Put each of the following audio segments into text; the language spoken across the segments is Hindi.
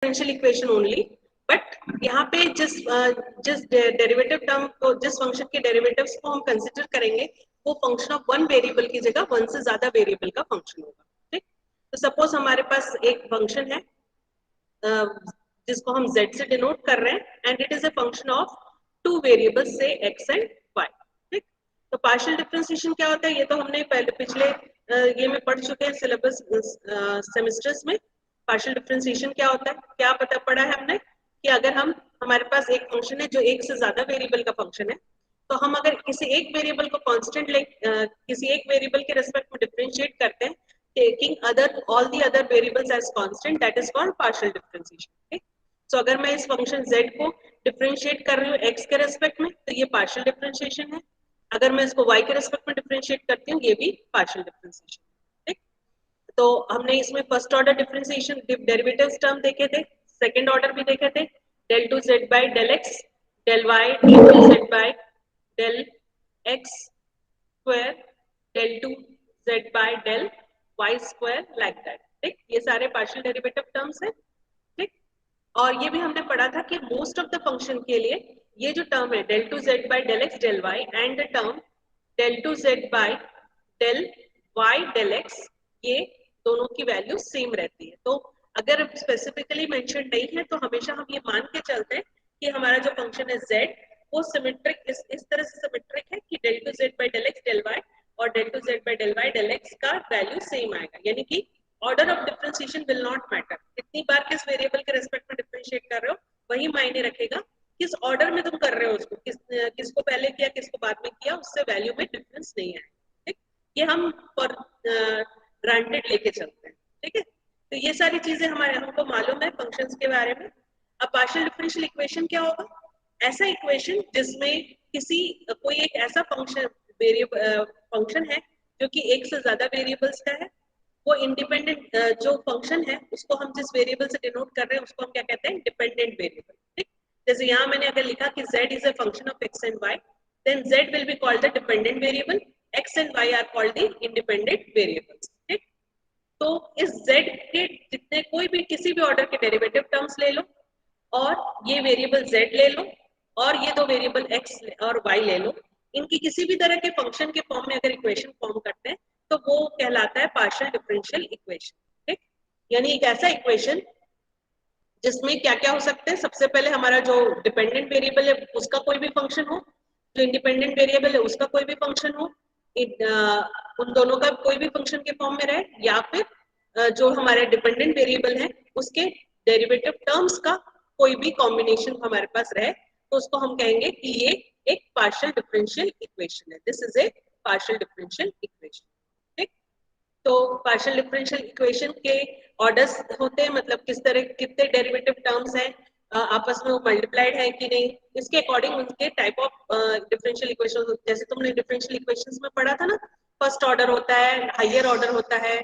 डिफरेंशियल इक्वेशन ओनली, बट यहाँ पे जिस डेरिवेटिव टर्म को, जिस फंक्शन के डेरिवेटिव्स को हम कंसिडर करेंगे वो फंक्शन ऑफ वन वेरिएबल की जगह वन से ज्यादा वेरिएबल का फंक्शन होगा। ठीक, तो सपोज हमारे पास एक फंक्शन है जिसको हम z से डिनोट कर रहे हैं and it is a function of two variables से x एंड y। ठीक, तो पार्शियल डिफरेंशिएशन क्या होता है ये तो हमने पहले पिछले ये में पढ़ चुके हैं सिलेबस सेमेस्टर्स में। पार्शियल डिफरेंशिएशन क्या होता है, क्या पता पड़ा है हमने कि अगर हमारे पास एक फंक्शन है जो एक से ज्यादा वेरिएबल का फंक्शन है, तो हम अगर किसी एक वेरिएबल को कांस्टेंट किसी एक वेरिएबल के रेस्पेक्ट में डिफरेंशिएट करते हैं taking all the other variables as constant, that is called partial differentiation। ठीक, so अगर मैं इस फंक्शन z को डिफरेंशिएट कर रही हूँ x के रेस्पेक्ट में तो ये पार्शियल डिफरेंशिएशन है, अगर मैं इसको y के रेस्पेक्ट में डिफरेंशिएट करती हूँ ये भी पार्शियल डिफरेंशिएशन। ठीक, तो हमने इसमें first order differentiation derivatives term देखे थे, सेकंड ऑर्डर भी देखे थे, del 2z by del x, del y del 2z by del x square, del 2z by del y square like that। ठीक, ये सारे पार्शियल डेरिवेटिव टर्म्स हैं। ठीक, और ये भी हमने पढ़ा था कि मोस्ट ऑफ द फंक्शन के लिए ये जो टर्म है del 2z by del x del y and the term del 2z by del y del x, ये दोनों की वैल्यू सेम रहती है। तो अगर स्पेसिफिकली मेंशन नहीं है तो हमेशा हम ये मान के चलते हैं कि हमारा जो फंक्शन है z वो सिमेट्रिक इस तरह से सिमेट्रिक है कि del 2z by del x del y और del 2z by del y del x का वैल्यू सेम आएगा, यानी कि order of differentiation will not matter, कितनी बार किस वेरिएबल के रेस्पेक्ट में डिफरेंशिएट कर रहे हो वही मायने रखेगा, किस ऑर्डर में तुम कर रहे हो उसको, किसको पहले किया किसको बाद में किया, उससे वैल्यू में डिफरेंस नहीं है। ठीक, ये हम फॉर ग्रांटेड लेके चलते हैं। ठीक है, तो ये सारी चीजें हमको मालूम है फंक्शंस के बारे में। अब पार्शियल डिफरेंशियल इक्वेशन क्या होगा, ऐसा इक्वेशन जिसमें कोई एक ऐसा फंक्शन है जो कि एक से ज्यादा वेरिएबल्स का है, वो इंडिपेंडेंट जो फंक्शन है उसको हम जिस वेरिएबल से डिनोट कर रहे हैं उसको हम क्या कहते हैं, डिपेंडेंट वेरिएबल। ठीक, जैसे यहाँ मैंने अगर लिखा कि z is a function of x and y, then z will be called the dependent variable, x and y are called the independent variables. ठीक, तो इस z के जितने कोई भी किसी भी ऑर्डर के डेरिवेटिव टर्म्स ले लो और ये वेरिएबल z ले लो और ये दो वेरिएबल x और y ले लो, इनकी किसी भी तरह के फंक्शन के फॉर्म में अगर इक्वेशन फॉर्म करते हैं तो वो कहलाता है पार्शियल डिफरेंशियल इक्वेशन। ठीक, यानी एक ऐसा इक्वेशन जिसमें क्या क्या हो सकते हैं, सबसे पहले हमारा जो डिपेंडेंट वेरिएबल है उसका कोई भी फंक्शन हो, जो इंडिपेंडेंट वेरिएबल है उसका कोई भी फंक्शन हो, उन दोनों का कोई भी फंक्शन के फॉर्म में रहे, या फिर जो हमारे डिपेंडेंट वेरिएबल है उसके डेरिवेटिव टर्म्स का कोई भी कॉम्बिनेशन हमारे पास रहे, तो उसको हम कहेंगे कि ये एक पार्शियल डिफरेंशियल इक्वेशन है, this is a partial differential equation. ठीक, तो पार्शियल डिफरेंशियल इक्वेशन के ऑर्डर्स होते हैं, मतलब किस तरह कितने डेरिवेटिव टर्म्स हैं, आपस में वो मल्टीप्लाइड है कि नहीं, इसके अकॉर्डिंग उनके टाइप ऑफ डिफरेंशियल इक्वेशन, जैसे तुमने डिफरेंशियल इक्वेशंस में पढ़ा था ना, फर्स्ट ऑर्डर होता है, हायर ऑर्डर होता है,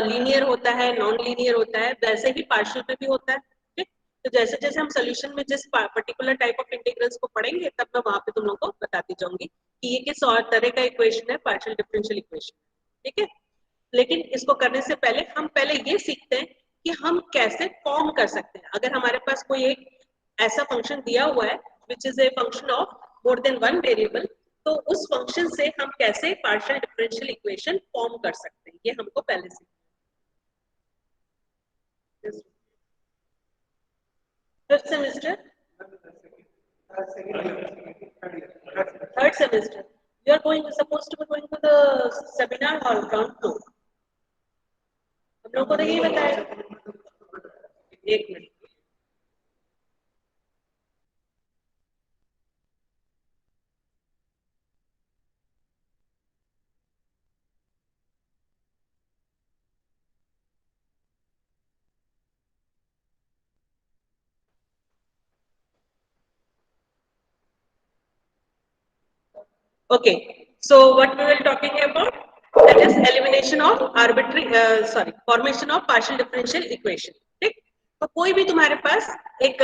लीनियर होता है, नॉन लीनियर होता है, वैसे ही पार्शियल में भी होता है। ठीक, तो जैसे जैसे हम सोल्यूशन में जिस पर्टिकुलर टाइप ऑफ इंटीग्रल्स को पढ़ेंगे तब मैं वहां पे तुम लोगों को बताती जाऊंगी कि ये किस और तरह का इक्वेशन है, पार्शियल डिफरेंशियल इक्वेशन। ठीक है, लेकिन इसको करने से पहले हम पहले ये सीखते हैं कि हम कैसे फॉर्म कर सकते हैं, अगर हमारे पास कोई एक ऐसा फंक्शन दिया हुआ है which is a function of more than one variable, तो उस फंक्शन से हम कैसे पार्शियल डिफरेंशियल इक्वेशन फॉर्म कर सकते हैं, ये हमको पहले सीखना है। Fifth semester, third semester, you are supposed to be going to the seminar hall ground floor, हम लोगों को तो यही बताया। एक minute, okay, so what we were talking about, that is elimination of formation of partial differential equation। ठीक, तो कोई भी तुम्हारे पास एक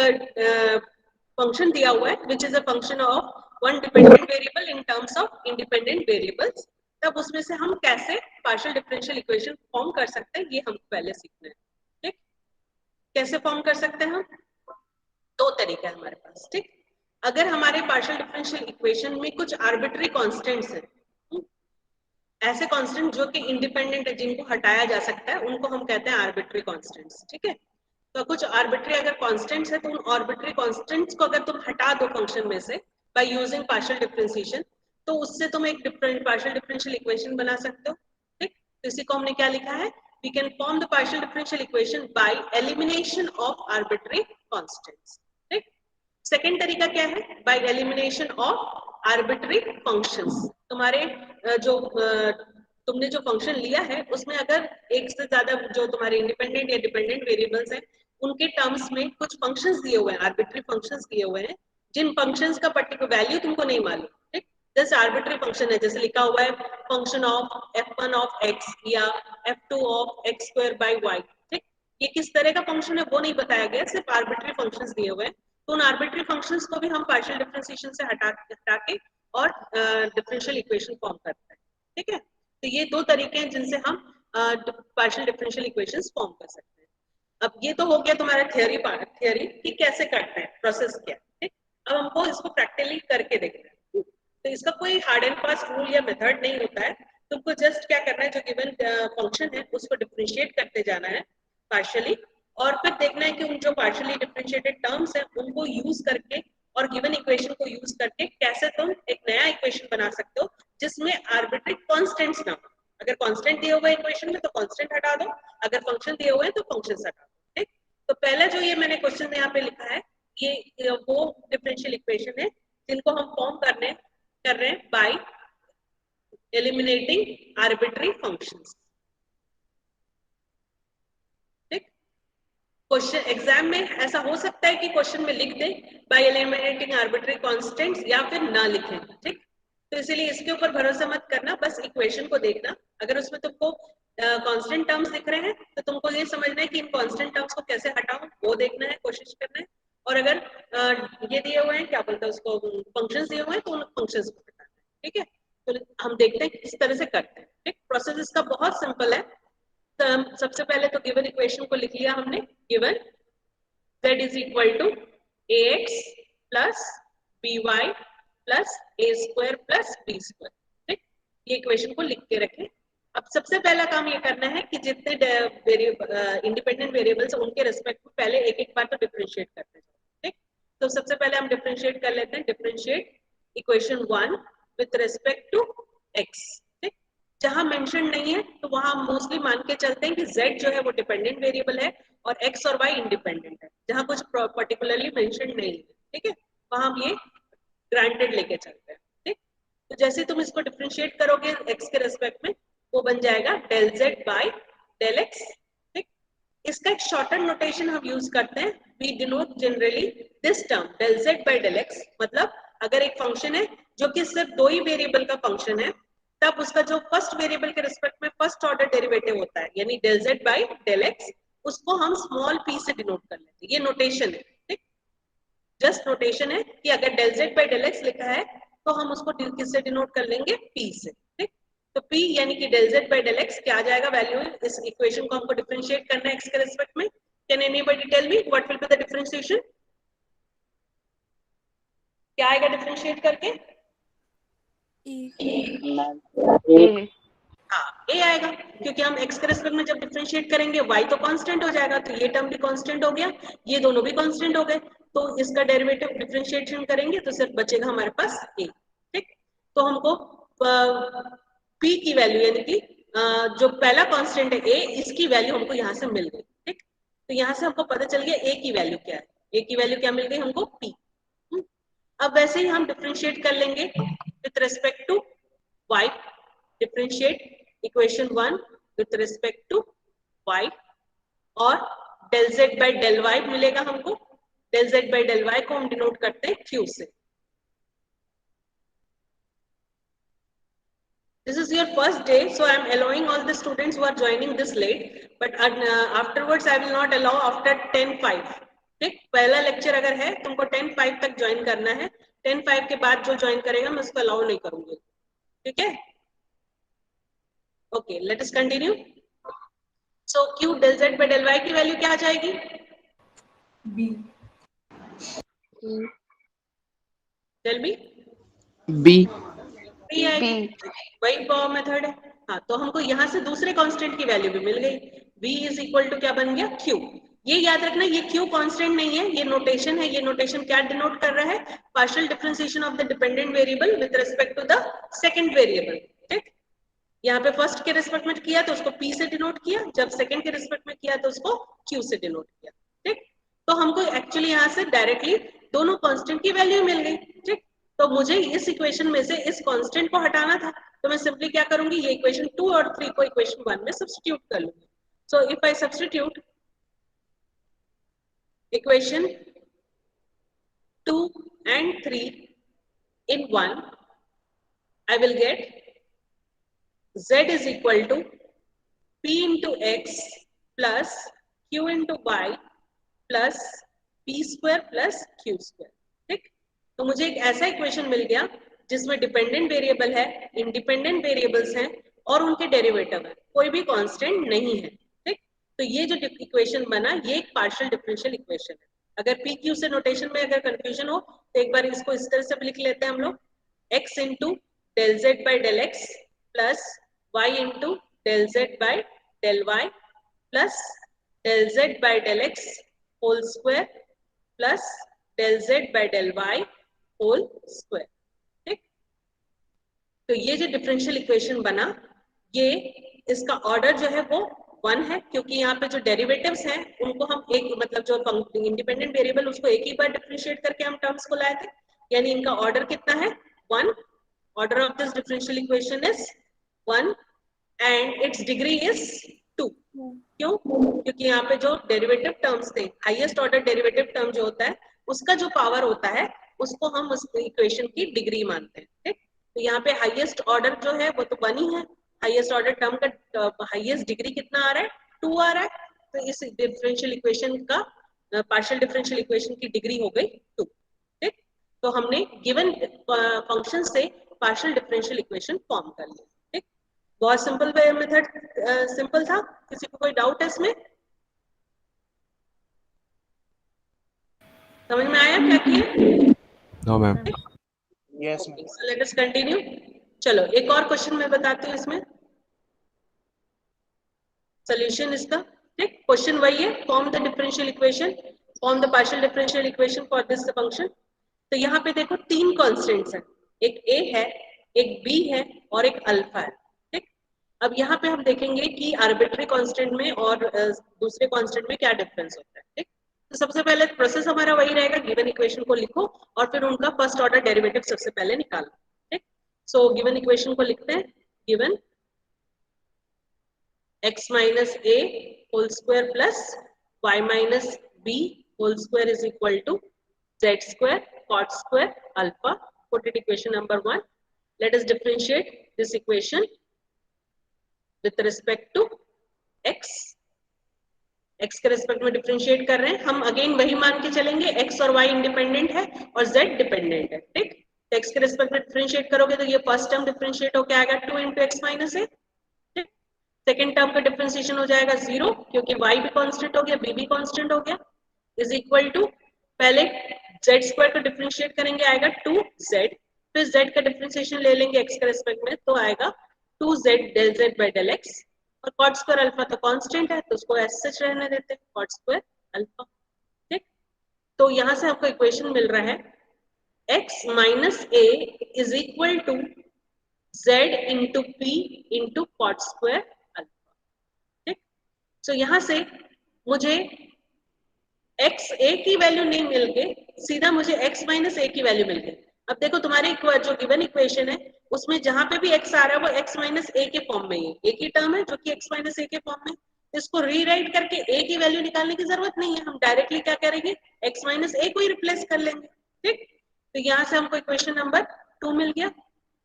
फंक्शन दिया हुआ है which is a function of one dependent variable in terms of independent variables, तब उसमें से हम कैसे partial differential equation फॉर्म कर सकते हैं ये हमको पहले सीखना है। ठीक, कैसे फॉर्म कर सकते हैं हम? दो तरीके हैं हमारे पास, ठीक। अगर हमारे पार्शियल डिफरेंशियल इक्वेशन में कुछ आर्बिट्री कांस्टेंट्स हैं, ऐसे कांस्टेंट जो कि इंडिपेंडेंट है, जिनको हटाया जा सकता है, उनको हम कहते हैं आर्बिट्री कांस्टेंट्स, ठीक है। तो कुछ आर्बिट्री अगर कांस्टेंट्स है तो उन आर्बिट्री कांस्टेंट्स को अगर तुम हटा दो फंक्शन में से बाय यूजिंग पार्शियल डिफरेंशिएशन, तो उससे तुम एक डिफरेंट पार्शियल डिफरेंशियल इक्वेशन बना सकते हो, ठीक। तो इसी को हमने क्या लिखा है, we can form the partial differential equation by elimination of arbitrary constants, ठीक। सेकेंड तरीका क्या है, by elimination of arbitrary functions. तुम्हारे जो तुमने जो फंक्शन लिया है उसमें अगर एक से ज्यादा जो तुम्हारे इंडिपेंडेंट या डिपेंडेंट वेरिएबल्स हैं, उनके टर्म्स में कुछ फंक्शंस दिए हुए हैं, आर्बिट्री फंक्शंस दिए हुए हैं, जिन फंक्शंस का पर्टिकुलर वैल्यू तुमको नहीं मालूम, ठीक। जैसे आर्बिट्री फंक्शन है, जैसे लिखा हुआ है function of f1 of x या f2 of x square by y, ठीक। ये किस तरह का फंक्शन है वो नहीं बताया गया, सिर्फ आर्बिट्री फंक्शंस दिए हुए हैं। तो उन आर्बिट्री फंक्शंस को भी हम पार्शियल डिफरेंशिएशन से हटा के और डिफरेंशियल इक्वेशन फॉर्म करते हैं, ठीक है। तो ये दो तरीके हैं जिनसे हम पार्शियल डिफरेंशियल इक्वेशंस फॉर्म कर सकते हैं। अब ये तो हो गया तुम्हारा थियरी पार्ट, थियरी कि कैसे करते हैं, प्रोसेस क्या है, ठीक। अब हमको इसको प्रैक्टिकली करके देखना है। तो इसका कोई हार्ड एंड फास्ट रूल या मेथड नहीं होता है, तुमको जस्ट क्या करना है, जो गिवन फंक्शन है उसको डिफरेंशिएट करते जाना है पार्शियली, और फिर देखना है कि उन जो पार्शियली डिफरेंशिएटेड टर्म्स है उनको यूज करके और गिवन इक्वेशन को यूज करके कैसे तुम एक नया इक्वेशन बना सकते हो जिसमें आर्बिट्री कांस्टेंट्स ना हो। अगर कांस्टेंट दिए हुए इक्वेशन में तो कांस्टेंट हटा दो, अगर फंक्शन दिए हुए हैं तो फंक्शन हटा दो, ठीक। तो पहले जो ये मैंने क्वेश्चन यहाँ पे लिखा है, ये वो डिफरेंशियल इक्वेशन है जिनको हम फॉर्म कर रहे हैं बाय एलिमिनेटिंग आर्बिट्री फंक्शंस, ठीक। क्वेश्चन एग्जाम में ऐसा हो सकता है कि क्वेश्चन में लिख दें बाय एलिमिनेटिंग आर्बिट्री कांस्टेंट्स, या फिर ना लिखें, ठीक। तो इसीलिए इसके ऊपर भरोसा मत करना, बस इक्वेशन को देखना। अगर उसमें तुमको कांस्टेंट टर्म्स दिख रहे हैं तो तुमको ये समझना है कि इन कांस्टेंट टर्म्स को कैसे हटाऊं, वो देखना है, कोशिश करना है। और अगर ये दिए हुए हैं, क्या बोलते हैं उसको, फंक्शंस दिए हुए हैं, तो उन फंक्शंस को हटाना है, ठीक है। तो हम देखते हैं किस तरह से करते हैं, ठीक। प्रोसेस इसका बहुत सिंपल है। सबसे पहले तो गिवन इक्वेशन को लिख लिया हमने, given z is equal to ax plus by plus a square plus b square, ठीक। ये इक्वेशन को लिख के रखें। अब सबसे पहला काम ये करना है कि जितने इंडिपेंडेंट वेरिएबल्स उनके रेस्पेक्ट में पहले एक एक बार तो डिफरेंशिएट करते हैं, ठीक। तो सबसे पहले हम डिफरेंशिएट कर लेते हैं, differentiate equation 1 with respect to x, ठीक। जहां मेंशन नहीं है तो वहां मोस्टली मान के चलते हैं कि z जो है वो डिपेंडेंट वेरिएबल है और x और y इंडिपेंडेंट है। जहां कुछ पर्टिकुलरली मेंशन नहीं है, ठीक है, वहां हम ये ग्रांटेड लेके चलते हैं, ठीक। तो जैसे तुम इसको डिफरेंशिएट करोगे x के रेस्पेक्ट में, वो बन जाएगा del z by del x, ठीक। इसका एक शॉर्टर नोटेशन हम यूज करते हैं, we denote generally this term del z by del x। मतलब अगर एक फंक्शन है जो कि सिर्फ दो ही वेरिएबल का फंक्शन है, तब उसका जो फर्स्ट वेरिएबल के रिस्पेक्ट में फर्स्ट ऑर्डर डेरिवेटिव होता है, यानी del z by del x, उसको हम स्मॉल p से डिनोट कर लेते हैं। ये नोटेशन है, ठीक। जस्ट नोटेशन है कि अगर del z by del x लिखा है तो हम उसको किससे डिनोट कर लेंगे, p से, ठीक। तो p यानी कि del z by del x क्या आ जाएगा वैल्यू, इस इक्वेशन को हमको डिफरेंशिएट करना है x के रिस्पेक्ट में। Can anybody tell me what will be the differentiation? क्या आएगा डिफरेंशिएट करके? हाँ, a आएगा, क्योंकि हम x के रिस्पेक्ट में जब डिफरेंशिएट करेंगे y तो कांस्टेंट हो जाएगा, तो ये टर्म भी कांस्टेंट हो गया, ये दोनों भी कांस्टेंट हो गए, तो इसका डेरिवेटिव डिफरेंशिएशन करेंगे तो सिर्फ बचेगा हमारे पास a, ठीक। तो हमको p की वैल्यू यानी कि जो पहला कांस्टेंट है a, इसकी वैल्यू हमको यहाँ से मिल गई, ठीक। तो यहाँ से हमको पता चल गया a की वैल्यू क्या है, a की वैल्यू क्या मिल गई हमको, p। अब वैसे ही हम डिफरेंशिएट कर लेंगे with respect to y, differentiate equation 1 with respect to y, और del z by del y मिलेगा हमको। del z by del y को हम डिनोट करते हैं q से। This is your first day, so I am allowing all the students who are joining this late, but afterwards I will not allow after 10:05, ठीक। पहला लेक्चर अगर है तुमको 10:05 तक ज्वाइन करना है, 10:05 के बाद जो ज्वाइन करेगा मैं उसको अलाउ नहीं करूंगी, ठीक है। Okay, let us continue. So q del z by del y की वैल्यू क्या आ जाएगी, B. Tell me. B. B आएगी, वही बॉब मेथड है। हाँ, तो हमको यहाँ से दूसरे कांस्टेंट की वैल्यू भी मिल गई। v इज इक्वल टू क्या बन गया, q। ये याद रखना, ये q कांस्टेंट नहीं है, ये नोटेशन है। ये नोटेशन क्या डिनोट कर रहा है, partial differentiation of the dependent variable with respect to the second variable. ठीक, यहाँ पे फर्स्ट के रिस्पेक्ट में किया तो उसको p से डिनोट किया, जब सेकंड के रिस्पेक्ट में किया तो उसको q से डिनोट किया। ठीक, तो हमको एक्चुअली यहाँ से डायरेक्टली दोनों कांस्टेंट की वैल्यू मिल गई। ठीक, तो मुझे इस इक्वेशन में से इस कांस्टेंट को हटाना था, तो मैं सिंपली क्या करूंगी, ये इक्वेशन 2 और 3 को इक्वेशन 1 में सब्स्टिट्यूट कर लूंगी। So if I substitute equation 2 and 3 in 1, I will get z is equal to p into x plus q into y plus p square plus q square। ठीक, तो मुझे एक ऐसा इक्वेशन मिल गया जिसमें डिपेंडेंट वेरिएबल है, इंडिपेंडेंट वेरिएबल्स हैं और उनके डेरिवेटिव है, कोई भी कांस्टेंट नहीं है। ठीक, तो ये जो इक्वेशन बना ये एक पार्शियल डिफरेंशियल इक्वेशन है। अगर पी क्यू से नोटेशन में अगर कंफ्यूजन हो तो एक बार इसको इस तरह से भी लिख लेते हैं हम लोग, x into del z by del x plus y into del z by del y plus del z by del x whole square plus del z by del y whole square. ठीक, तो ये जो डिफरेंशियल इक्वेशन बना, ये इसका ऑर्डर जो है वो 1 है, क्योंकि यहाँ पे जो डेरिवेटिव्स हैं उनको हम एक मतलब जो इंडिपेंडेंट वेरिएबल उसको एक ही बार डिफरेंशिएट करके हम टर्म्स को लाए थे, यानी इनका ऑर्डर कितना है, 1। Order of this differential equation is 1 and it's degree is 2। क्यों, क्योंकि यहाँ पे जो डेरिवेटिव टर्म्स थे, हाईएस्ट ऑर्डर डेरिवेटिव टर्म जो होता है उसका जो पावर होता है उसको हम उस इक्वेशन की डिग्री मानते हैं। ठीक, तो यहाँ पे हाईएस्ट ऑर्डर जो है वो तो 1 ही है, हाईएस्ट ऑर्डर टर्म का हाईएस्ट डिग्री कितना आ रहा है, 2 आ रहा है, तो इस डिफरेंशियल इक्वेशन का पार्शियल डिफरेंशियल इक्वेशन की डिग्री हो गई 2। ठीक, तो हमने गिवन फंक्शन से पार्शियल डिफरेंशियल इक्वेशन फॉर्म कर लिया। ठीक, बहुत सिंपल मेथड, सिंपल था। किसी को कोई डाउट है इसमें, समझ में आया क्या किए? No, ma'am. Yes, Okay, so let us continue. चलो एक और क्वेश्चन मैं बताती हूँ इसमें सोल्यूशन इसका। ठीक, क्वेश्चन वही है, form the differential equation, form the partial differential equation for this function. तो यहाँ पे देखो 3 कॉन्स्टेंट्स हैं, एक a है, एक b है और एक अल्फा है। ठीक, अब यहाँ पे हम देखेंगे कि आर्बिट्री कांस्टेंट में और दूसरे कांस्टेंट में क्या डिफरेंस होता है। ठीक, तो सबसे पहले प्रोसेस हमारा वही रहेगा, गिवन इक्वेशन को लिखो और फिर उनका फर्स्ट ऑर्डर डेरिवेटिव सबसे पहले निकालो। ठीक, सो गिवन इक्वेशन को लिखते हैं, given x minus a whole square plus y minus b whole square is equal to z square cot square alpha. Put it equation number 1. Let us differentiate this equation with respect to x. x के रिस्पेक्ट में डिफरेंशिएट कर रहे हैं हम, अगेन वही मान के चलेंगे, x और y इंडिपेंडेंट है और z डिपेंडेंट है। ठीक, तो x के रिस्पेक्ट में डिफरेंशिएट करोगे तो ये फर्स्ट टर्म डिफरेंशिएट होकर आएगा 2 into x minus a। Second term का डिफरेंशिएशन हो जाएगा 0, क्योंकि y भी कांस्टेंट हो गया, b भी कांस्टेंट हो गया, इज इक्वल टू पहले z स्क्वायर का डिफरेंशिएट करेंगे आएगा 2z, फिर z का डिफरेंशिएशन ले लेंगे x के रिस्पेक्ट में तो आएगा 2z del z by del x, और cot स्क्वायर अल्फा तो कांस्टेंट है तो उसको ऐसे सच रहने देते हैं, cot स्क्वायर अल्फा। ठीक, तो यहां से आपको इक्वेशन मिल रहा है x minus a is equal to z into p into cot square alpha. ठीक, तो यहां से मुझे x a की वैल्यू नहीं मिल के सीधा मुझे x माइनस a की वैल्यू मिल गई। अब देखो तुम्हारे जो गिवन इक्वेशन है उसमें जहां पे भी x आ रहा है वो x माइनस a के फॉर्म में ही, एक ही टर्म है जो कि x माइनस a के फॉर्म में, इसको रीराइट करके a की वैल्यू निकालने की जरूरत नहीं है, हम डायरेक्टली क्या करेंगे x माइनस a को ही रिप्लेस कर लेंगे। ठीक, तो यहाँ से हमको इक्वेशन नंबर 2 मिल गया।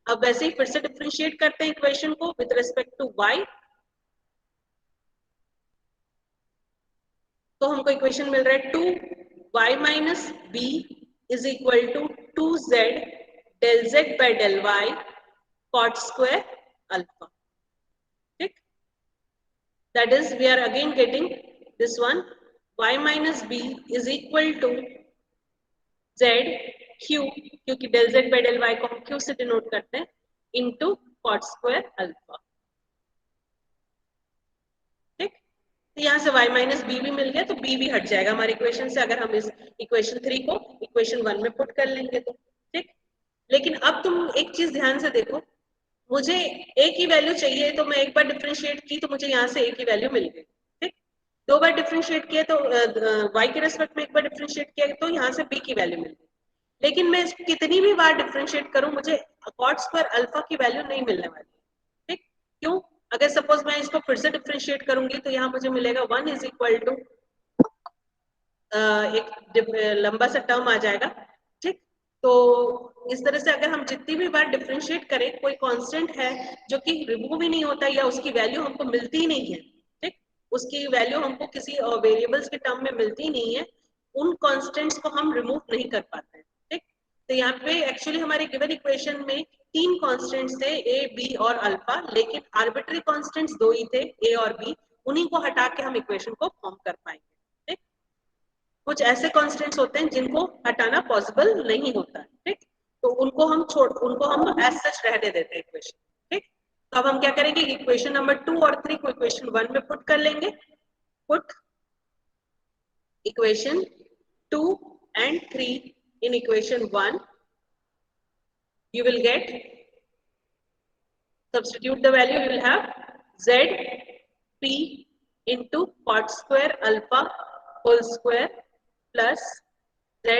अब वैसे ही फिर से डिफरेंशिएट करते हैं इक्वेशन को विद रिस्पेक्ट टू y, तो हमको इक्वेशन मिल रहा है 2y minus b is equal to 2z del z by del y cot square alpha. ठीक, that is we are again getting this one y minus B is equal to z q, क्योंकि del z by del y को हम q से डिनोट करते हैं, इनटू कॉट स्क्वायर अल्फा। ठीक, तो यहाँ से y माइनस बी भी मिल गया, तो b भी हट जाएगा हमारे इक्वेशन से, अगर हम इस इक्वेशन 3 को इक्वेशन 1 में पुट कर लेंगे तो। ठीक, लेकिन अब तुम एक चीज ध्यान से देखो, मुझे a की वैल्यू चाहिए, तो मैं एक बार डिफरेंशिएट की तो मुझे यहाँ से a की वैल्यू मिल गई। ठीक, दो बार डिफरेंशिएट किया तो y के रेस्पेक्ट में एक बार डिफरेंशिएट किया तो यहाँ से b की वैल्यू मिल गई। लेकिन मैं इसको कितनी भी बार डिफरेंशिएट करूं, मुझे कॉट स्क्वायर अल्फा की वैल्यू नहीं मिलने वाली। ठीक, क्यों? अगर सपोज मैं इसको फिर से डिफरेंशिएट करूंगी तो यहाँ मुझे मिलेगा 1 इज इक्वल टू एक लंबा सा टर्म आ जाएगा। ठीक, तो इस तरह से अगर हम जितनी भी बार डिफरेंशिएट करें, कोई कांस्टेंट है जो कि रिमूव ही नहीं होता या उसकी वैल्यू हमको मिलती ही नहीं है। ठीक, उसकी वैल्यू हमको किसी वेरिएबल्स के टर्म में मिलती नहीं है, उन कांस्टेंट्स को हम रिमूव नहीं कर पाते हैं। ठीक, तो यहाँ पे एक्चुअली हमारे गिवन इक्वेशन में 3 कांस्टेंट्स थे, ए बी और अल्फा, लेकिन आर्बिट्री कांस्टेंट्स 2 ही थे, ए और बी, उन्हीं को हटा के हम इक्वेशन को फॉर्म कर पाएंगे। कुछ ऐसे कांस्टेंट्स होते हैं जिनको हटाना पॉसिबल नहीं होता है। ठीक, तो उनको हम एज सच रहने देते हैं इक्वेशन। ठीक, तो अब हम क्या करेंगे, इक्वेशन नंबर 2 और 3 को इक्वेशन 1 में पुट कर लेंगे। Put equation 2 and 3 in equation 1, you will get, substitute the value, you will have z p into cot square alpha whole square plus z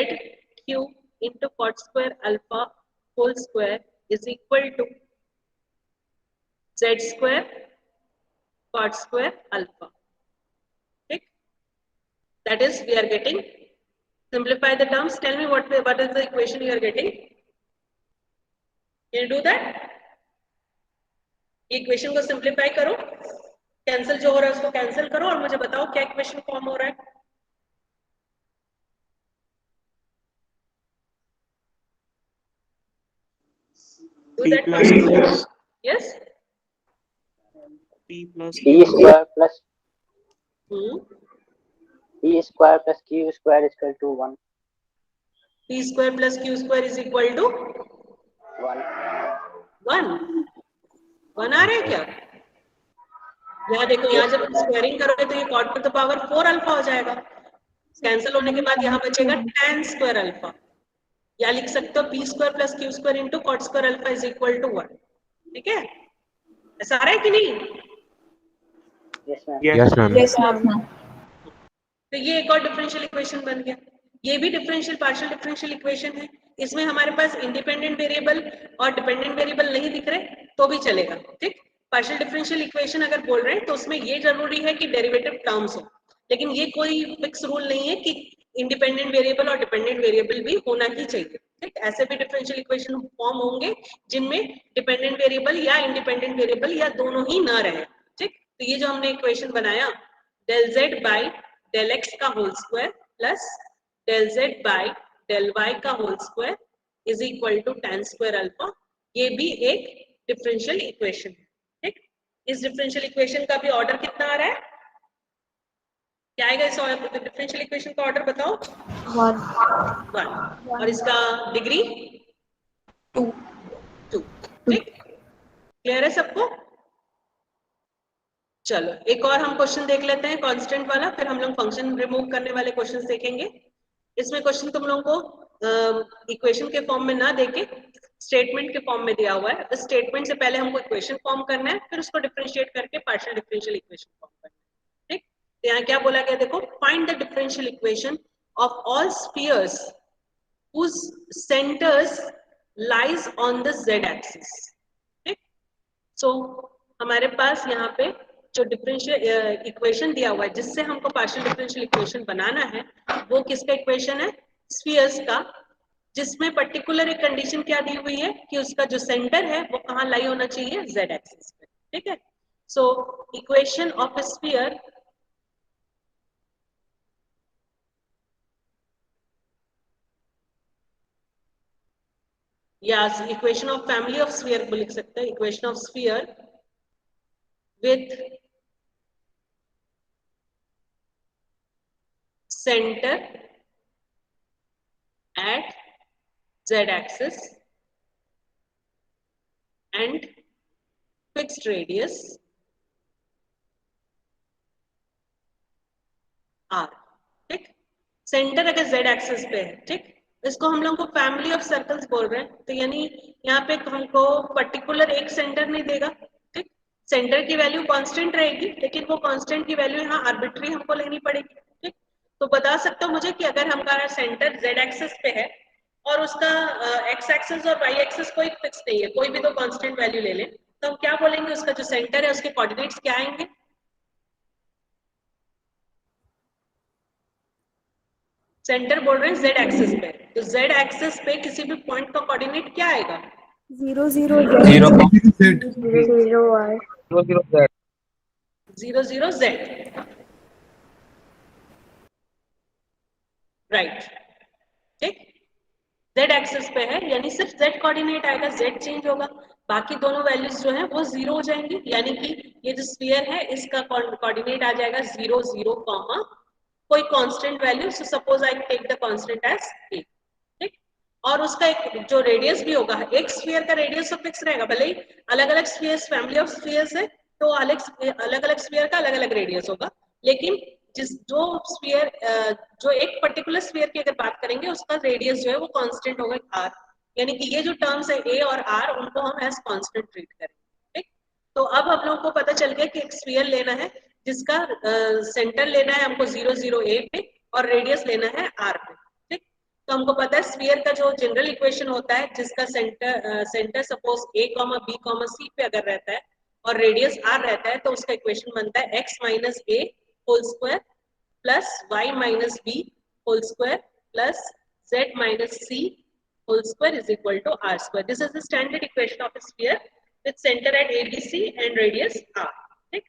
cube into cot square alpha whole square is equal to z square cot square alpha. Okay? That is, we are getting, simplify the terms, tell me what is the equation you are getting. Can you do that? Equation को सिंप्लीफाई करो, कैंसिल जो हो रहा है उसको कैंसिल करो और मुझे बताओ क्या इक्वेशन फॉर्म हो रहा है। Do that first. Yes. P plus P square plus Hmm. P square plus Q square is equal to 1. P square plus Q square is equal to 1. 1 आ रहा है क्या? यहाँ देखो, यहाँ जब स्क्वायरिंग करोगे तो ये cot to the power 4 alpha हो जाएगा। कैंसिल होने के बाद यहाँ बचेगा tan स्क्वायर अल्फा, या लिख सकते हो P square plus Q square into cot square alpha is equal to 1। ठीक है, ऐसा आ रहा है कि नहीं? Yes, ma'am. Yes, ma'am. Yes, ma'am. तो ये एक और डिफरेंशियल इक्वेशन बन गया। ये भी डिफरेंशियल पार्शियल डिफरेंशियल इक्वेशन है। इसमें हमारे पास इंडिपेंडेंट वेरिएबल और डिपेंडेंट वेरिएबल नहीं दिख रहे तो भी चलेगा। ठीक, पार्शियल डिफरेंशियल इक्वेशन अगर बोल रहे हैं तो उसमें ये जरूरी है कि डेरिवेटिव टर्म्स हो, लेकिन ये कोई फिक्स रूल नहीं है कि इंडिपेंडेंट वेरिएबल और डिपेंडेंट वेरिएबल भी होना ही चाहिए। ठीक, ऐसे भी डिफरेंशियल इक्वेशन फॉर्म होंगे जिनमें डिपेंडेंट वेरिएबल या इंडिपेंडेंट वेरिएबल या दोनों ही ना रहे। ठीक, तो ये जो हमने इक्वेशन बनाया, del z by del x का whole square plus del z by del y का whole square is equal to tan square alpha, ये भी एक डिफरेंशियल इक्वेशन है। ठीक, इस डिफरेंशियल इक्वेशन का भी ऑर्डर कितना आ रहा है, क्या आएगा इस डिफरेंशियल इक्वेशन का ऑर्डर बताओ? 1 और इसका डिग्री 2। ठीक, क्लियर है सबको? चलो एक और हम क्वेश्चन देख लेते हैं कांस्टेंट वाला, फिर हम लोग फंक्शन रिमूव करने वाले क्वेश्चन देखेंगे। इसमें क्वेश्चन तुम लोगों को इक्वेशन के फॉर्म में ना देके स्टेटमेंट के फॉर्म में दिया हुआ है। इस स्टेटमेंट से पहले हमको इक्वेशन फॉर्म करना है, फिर उसको डिफरेंशिएट करके पार्शियल डिफरेंशियल इक्वेशन फॉर्म करना है। ठीक, तो यहाँ क्या बोला गया देखो, find the differential equation of all spheres whose centers lies on the z axis। ठीक, सो हमारे पास यहाँ पे जो डिफरेंशियल इक्वेशन दिया हुआ है जिससे हमको पार्शियल डिफरेंशियल इक्वेशन बनाना है, वो किसका इक्वेशन है? स्फीयर्स का, जिसमें पर्टिकुलर एक कंडीशन क्या दी हुई है कि उसका जो सेंटर है वो कहाँ लाई होना चाहिए? z एक्सिस पे। ठीक है, so equation of a sphere या equation of family of sphere को लिख सकते हैं, equation of sphere with center at z-axis and fixed radius r, ठीक। सेंटर अगर z एक्सिस पे है, ठीक, इसको हम लोग को फैमिली ऑफ सर्कल्स बोल रहे हैं, तो यानी यहाँ पे हमको पर्टिकुलर एक सेंटर नहीं देगा, ठीक। सेंटर की वैल्यू कांस्टेंट रहेगी, लेकिन वो कांस्टेंट की वैल्यू यहाँ आर्बिट्री हमको लेनी पड़ेगी, ठीक। तो बता सकते हो मुझे कि अगर हमारा सेंटर z एक्सिस पे है और उसका x एक्सिस और y एक्सिस कोई फिक्स नहीं है, कोई भी दो कांस्टेंट वैल्यू ले लें, तो हम क्या बोलेंगे, उसका जो सेंटर है उसके कोऑर्डिनेट्स क्या आएंगे? सेंटर बोल रहे हैं z एक्सिस पे, तो z एक्सिस पे किसी भी पॉइंट का कोऑर्डिनेट क्या आएगा? 0 0 zero Z 0 Y 0 0 z, right, ठीक। z एक्सिस पे है यानी सिर्फ z कोऑर्डिनेट आएगा, z चेंज होगा, बाकी दोनों वैल्यूज जो है वो 0 हो जाएंगी, यानी कि ये जो स्फीयर है इसका कोऑर्डिनेट आ जाएगा 0 0 कॉमा कोई constant value, so suppose I take the constant as a, ठीक। और उसका एक जो रेडियस भी होगा, एक स्फीयर का रेडियस तो फिक्स रहेगा, भले ही अलग अलग स्फीयर्स, फैमिली ऑफ स्फीयर्स है, तो अलग अलग स्फीयर का अलग अलग रेडियस होगा, लेकिन जो स्फीयर, जो एक पर्टिकुलर स्फीयर की अगर बात करेंगे उसका रेडियस जो है वो कांस्टेंट होगा r, यानी कि ये जो टर्म्स है a और r उनको हम एज कांस्टेंट ट्रीट करेंगे, ठीक। तो अब हम लोग को पता चल गया कि एक स्फीयर लेना है जिसका सेंटर लेना है हमको 0 0 a पे और रेडियस लेना है r पे, ठीक। तो हमको पता है स्फीयर का जो जनरल इक्वेशन होता है जिसका centre suppose a, b, c पे अगर रहता है और रेडियस r रहता है, तो उसका इक्वेशन बनता है x minus a whole square plus y minus b whole square plus z minus c whole square is equal to r square. This is the standard equation of a sphere with center at ABC and radius r, ठीक।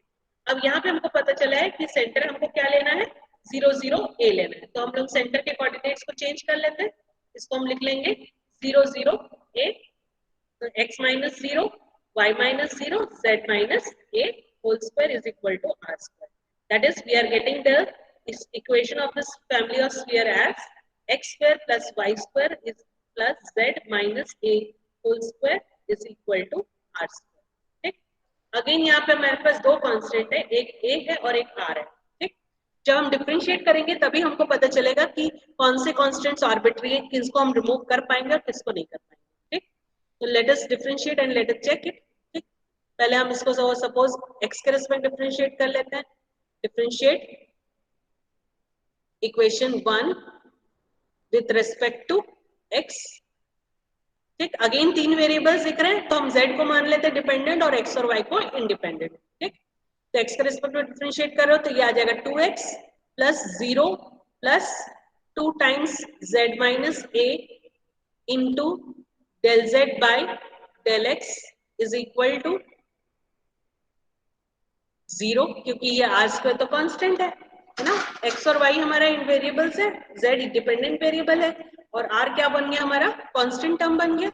अब यहाँ पे हमको पता चला है कि सेंटर हमको क्या लेना है, 0 0 a लेना है, तो हम लोग सेंटर के कोऑर्डिनेट्स को चेंज कर लेते हैं, इसको हम लिख लेंगे 0 0 a, तो x minus 0, y minus 0, z minus a whole square is equal to r square. That is, we are getting the equation of this family of sphere as x square plus y square is plus z minus a whole square is equal to r square, ठीक। अगेन यहाँ पे हमारे पास दो कांस्टेंट है, एक a है और एक r है, ठीक। जब हम डिफरेंशिएट करेंगे तभी हमको पता चलेगा कि कौन से कांस्टेंट्स आर्बिट्री है, किसको हम रिमूव कर पाएंगे और किसको नहीं कर पाएंगे, ठीक। तो let us differentiate and let us check it, ठीक। पहले हम इसको सपोज x के रिस्पेक्ट डिफरेंशिएट कर लेते हैं, differentiate equation 1 with respect to x, ठीक। अगेन तीन वेरिएबल्स दिख रहे हैं, तो हम z को मान लेते हैं डिपेंडेंट और x और y को इंडिपेंडेंट, ठीक। तो x के रिस्पेक्ट में डिफरेंशिएट कर रहे हो तो ये आ जाएगा 2x plus 0 plus 2 times z minus a into del z by del x is equal to 0, क्योंकि ये r स्क्वायर तो कांस्टेंट है ना, x और y हमारा वेरिएबल्स है, z डिपेंडेंट वेरिएबल है और r क्या बन गया हमारा, कांस्टेंट टर्म बन गया,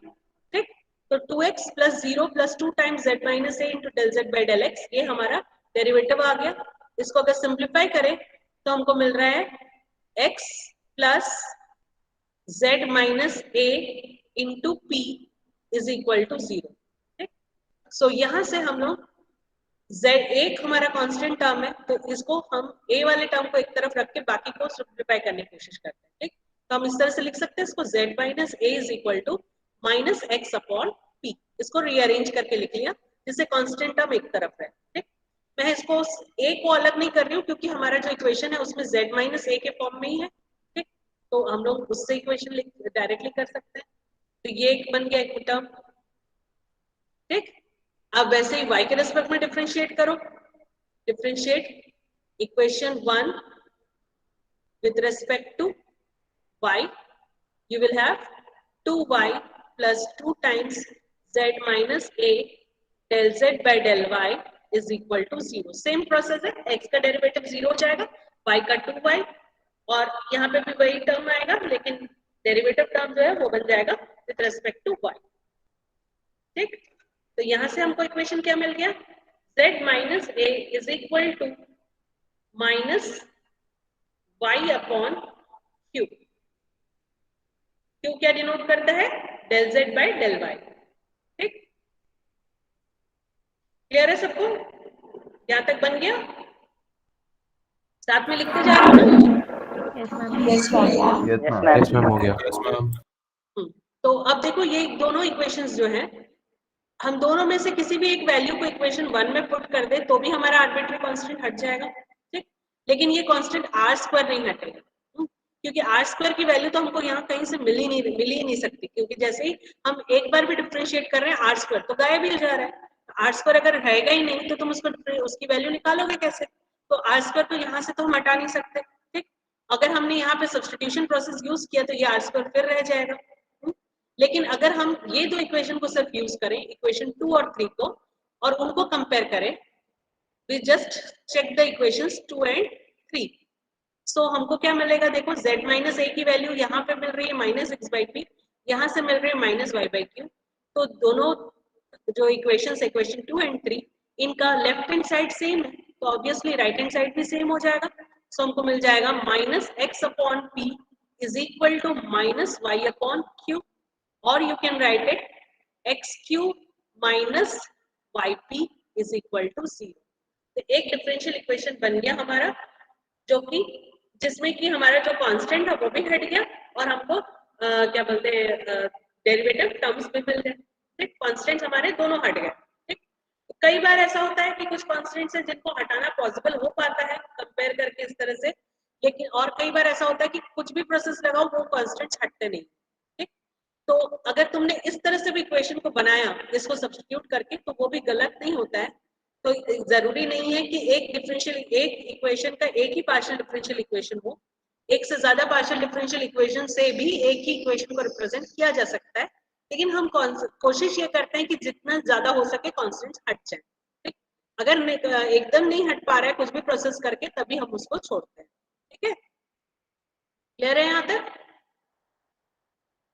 ठीक। तो 2x plus 0 plus 2 times z minus a into del z by del x, ये हमारा डेरिवेटिव आ गया। इसको अगर सिंप्लीफाई करें तो हमको मिल रहा है x plus z minus a into p is equal to 0, ठीक। सो यहाँ से हम लोग z एक हमारा कांस्टेंट टर्म है, तो इसको हम a वाले टर्म को एक तरफ रख के बाकी को सिंप्लीफाई करने की कोशिश करते हैं, ठीक। तो हम इस तरह से लिख सकते हैं इसको z minus a is equal to minus x upon p, इसको रीअरेंज करके लिख लिया जिससे कांस्टेंट टर्म एक तरफ है, ठीक। मैं इसको a को अलग नहीं कर रही हूँ क्योंकि हमारा जो इक्वेशन है उसमें z माइनस a के फॉर्म में ही है, ठीक। तो हम लोग उससे इक्वेशन डायरेक्टली कर सकते हैं, तो ये एक बन गया एक टर्म, ठीक। अब वैसे ही y के रिस्पेक्ट में डिफरेंशिएट करो, differentiate equation 1 with respect to y, you will have 2y plus 2 times z minus a del z by del y is equal to 0. Same process है, x का डेरिवेटिव 0 हो जाएगा, y का 2y और यहाँ पे भी वही टर्म आएगा, लेकिन डेरिवेटिव टर्म जो है वो बन जाएगा with respect to y, ठीक। तो यहां से हमको इक्वेशन क्या मिल गया, z minus a is equal to minus y upon q। q क्या डिनोट करता है? Del z by del y। ठीक, क्लियर है सबको? यहां तक बन गया? साथ में लिखते जा रहे हो ना? Yes, ma'am. Yes, ma'am. Yes, yes ma'am. Ma'am हो गया। तो अब देखो ये दोनों इक्वेशंस जो हैं, हम दोनों में से किसी भी एक वैल्यू को इक्वेशन 1 में पुट कर दे तो भी हमारा आर्बिट्री कांस्टेंट हट जाएगा। ठीक, लेकिन ये कांस्टेंट आर स्क्वायर नहीं हटेगा, क्योंकि आर स्क्वायर की वैल्यू तो हमको यहाँ कहीं से मिल ही नहीं सकती, क्योंकि जैसे ही हम एक बार भी डिफरेंशिएट कर रहे हैं आर स्क्वायर तो गायब ही हो जा रहा है। आर स्क्वायर अगर रहेगा ही नहीं तो तुम उसकी वैल्यू निकालोगे कैसे? तो आर स्क्वायर तो यहाँ से तो हम हटा नहीं सकते। ठीक, अगर हमने यहाँ पे सब्स्टिट्यूशन प्रोसेस यूज किया तो ये आर स्क्वायर फिर रह जाएगा। लेकिन अगर हम ये दो इक्वेशन को सिर्फ यूज करें, इक्वेशन 2 और 3 को, और उनको कंपेयर करें, we just check the equations 2 and 3। so हमको क्या मिलेगा? देखो z माइनस a की वैल्यू यहाँ पे मिल रही है माइनस एक्स बाई पी, यहाँ से मिल रही है माइनस वाई बाई क्यू। तो दोनों जो इक्वेशंस, इक्वेशन 2 एंड 3, इनका लेफ्ट हैंड साइड सेम है तो ऑब्वियसली राइट हैंड साइड भी सेम हो जाएगा। सो हमको मिल जाएगा minus x upon p is equal to minus y upon q, और you can write it x q minus y p is equal to 0। तो एक डिफरेंशियल इक्वेशन बन गया हमारा, जो कि जिसमें कि हमारा जो कांस्टेंट है वो भी घट गया और हमको क्या बोलते हैं डेरिवेटिव टर्म्स भी मिल गए। ठीक, कांस्टेंट्स हमारे दोनों हट गए। ठीक, तो कई बार ऐसा होता है कि कुछ कांस्टेंट्स हैं जिनको हटाना पॉसिबल हो पाता है कंपेयर करके इस तरह से, लेकिन और कई बार ऐसा होता है कि कुछ भी प्रोसेस लगाओ वो कांस्टेंट्स हटते नहीं। ठीक, तो अगर तुमने इस तरह से भी इक्वेशन को बनाया इसको सब्स्टिट्यूट करके तो वो भी गलत नहीं होता है। तो जरूरी नहीं है कि एक इक्वेशन का एक ही पार्शियल डिफरेंशियल इक्वेशन हो, एक से ज्यादा पार्शियल डिफरेंशियल इक्वेशन से भी एक ही इक्वेशन को रिप्रेजेंट किया जा सकता है, लेकिन हम कोशिश ये करते हैं कि जितना ज्यादा हो सके कांस्टेंट्स हट जाए। ठीक, अगर एकदम नहीं हट पा रहा है कुछ भी प्रोसेस करके तभी हम उसको छोड़ते हैं। ठीक है, क्लियर है यहाँ तक?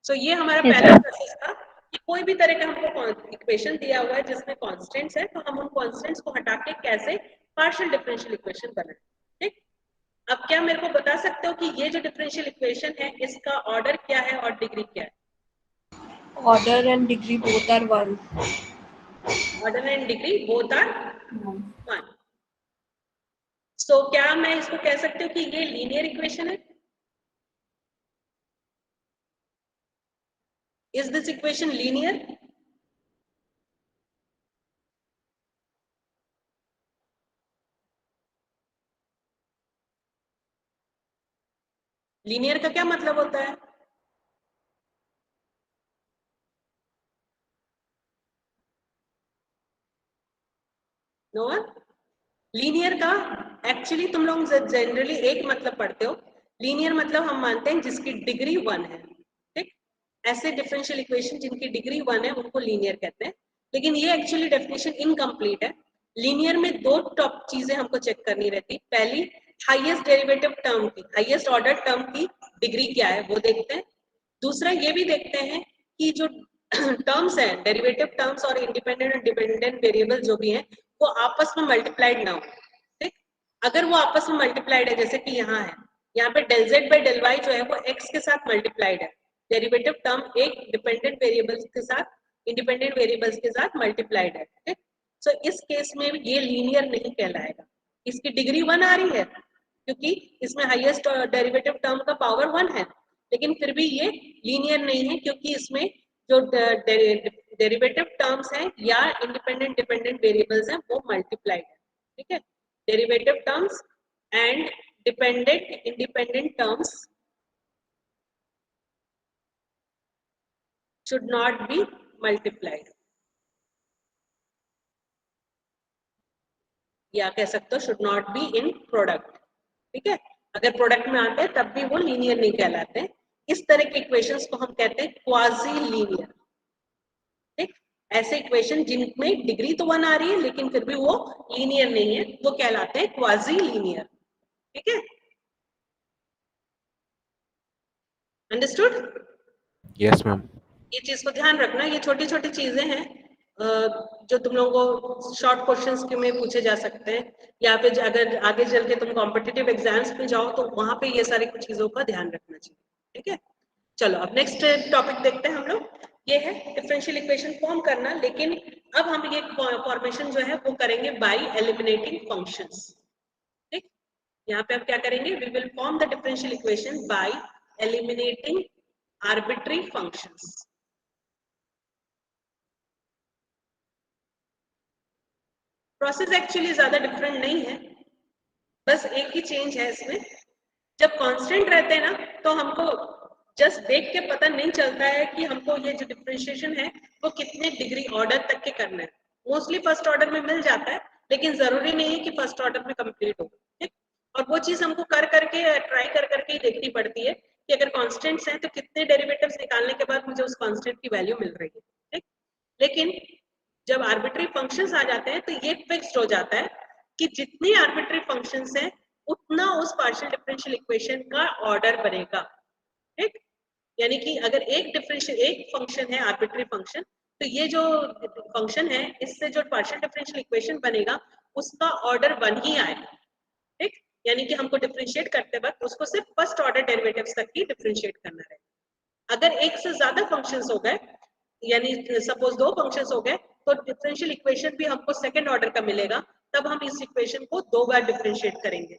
सो ये हमारा पहला प्रोसेस था कि कोई भी तरह का हमको इक्वेशन दिया हुआ है जिसमें कांस्टेंट्स है तो हम उन कांस्टेंट्स को हटा के कैसे पार्शियल डिफरेंशियल इक्वेशन बनाएं। ठीक, अब क्या मेरे को बता सकते हो कि ये जो डिफरेंशियल इक्वेशन है इसका ऑर्डर क्या है और डिग्री क्या है? Order and degree both are 1. Order and degree both are 1। So क्या मैं इसको कह सकती हूँ कि ये लीनियर इक्वेशन है? Is this equation linear? Linear का क्या मतलब होता है? No one? लीनियर का एक्चुअली तुम लोग जनरली एक मतलब पढ़ते हो, लीनियर मतलब हम मानते हैं जिसकी डिग्री 1 है। ठीक, ऐसे डिफरेंशियल इक्वेशन जिनकी डिग्री 1 है उनको लीनियर कहते हैं, लेकिन ये एक्चुअली डेफिनेशन इनकम्प्लीट है। लीनियर में दो टॉप चीजें हमको चेक करनी रहती। पहली, हाईएस्ट डेरिवेटिव टर्म की, हाईएस्ट ऑर्डर टर्म की डिग्री क्या है वो देखते हैं। दूसरा ये भी देखते हैं कि जो टर्म्स हैं, डेरिवेटिव टर्म्स और इंडिपेंडेंट और डिपेंडेंट वेरिएबल जो भी हैं वो आपस में मल्टीप्लाइड ना हो। ठीक, अगर वो आपस में मल्टीप्लाइड है, जैसे कि यहाँ है, यहाँ पे del z by del y जो है वो x के साथ मल्टीप्लाइड है, डेरिवेटिव टर्म एक डिपेंडेंट वेरिएबल्स के साथ, इंडिपेंडेंट वेरिएबल्स के साथ मल्टीप्लाइड है। ठीक, सो इस केस में ये लीनियर नहीं कहलाएगा। इसकी डिग्री 1 आ रही है क्योंकि इसमें हाईएस्ट डेरिवेटिव टर्म का पावर 1 है, लेकिन फिर भी ये लीनियर नहीं है क्योंकि इसमें जो डेरिवेटिव टर्म्स हैं या इंडिपेंडेंट डिपेंडेंट वेरिएबल्स हैं वो मल्टीप्लाइड है। ठीक है, derivative terms and dependent independent terms should not be multiplied, या कह सकते हो should not be in product। ठीक है, अगर प्रोडक्ट में आते हैं तब भी वो लीनियर नहीं कहलाते। इस तरह के इक्वेशंस को हम कहते हैं क्वाजी लीनियर। ठीक, ऐसे इक्वेशन जिनमें डिग्री तो 1 आ रही है लेकिन फिर भी वो लीनियर नहीं है वो कहलाते हैं क्वाजी लीनियर। ठीक है, अंडरस्टूड? Yes ma'am. ये चीज को ध्यान रखना, ये छोटी छोटी चीजें हैं जो तुम लोगों को शॉर्ट क्वेश्चंस में पूछे जा सकते हैं, या फिर अगर आगे चल के तुम कॉम्पिटिटिव एग्जाम्स में जाओ तो वहां पे ये सारी कुछ चीजों का ध्यान रखना चाहिए। ठीक है, चलो अब नेक्स्ट टॉपिक देखते हैं हम लोग, ये है डिफरेंशियल इक्वेशन फॉर्म करना। लेकिन अब हम ये फॉर्मेशन जो है वो करेंगे बाय एलिमिनेटिंग फंक्शंस। ठीक, यहाँ पे हम क्या करेंगे, we will form the differential equation by eliminating arbitrary functions. Process actually ज्यादा डिफरेंट नहीं है, बस एक ही चेंज है इसमें। जब कांस्टेंट रहते हैं ना तो हमको जस्ट देख के पता नहीं चलता है कि हमको ये जो डिफरेंशिएशन है वो कितने डिग्री ऑर्डर तक के करना है। मोस्टली फर्स्ट ऑर्डर में मिल जाता है, लेकिन जरूरी नहीं है कि फर्स्ट ऑर्डर में कंप्लीट हो। ठीक, और वो चीज हमको कर करके ट्राई कर करके ही देखनी पड़ती है कि अगर कांस्टेंट्स हैं तो कितने डेरिवेटिव्स निकालने के बाद मुझे उस कांस्टेंट की वैल्यू मिल रही है। ठीक, लेकिन जब आर्बिट्री फंक्शंस आ जाते हैं तो ये फिक्स्ड हो जाता है कि जितने आर्बिट्री फंक्शंस हैं उतना उस पार्शियल डिफरेंशियल इक्वेशन का ऑर्डर बनेगा। ठीक, यानी कि अगर एक फंक्शन है आर्बिट्री फंक्शन, तो ये जो फंक्शन है इससे जो पार्शियल डिफरेंशियल इक्वेशन बनेगा उसका ऑर्डर 1 ही आएगा। ठीक, यानी कि हमको डिफरेंशिएट करते वक्त उसको सिर्फ फर्स्ट ऑर्डर डेरिवेटिव्स तक ही डिफरेंशिएट करना रहेगा। अगर एक से ज्यादा फंक्शंस हो गए, यानी सपोज 2 फंक्शंस हो गए, तो डिफरेंशियल इक्वेशन भी हमको सेकंड ऑर्डर का मिलेगा। तब हम इस इक्वेशन को 2 बार डिफरेंशिएट करेंगे,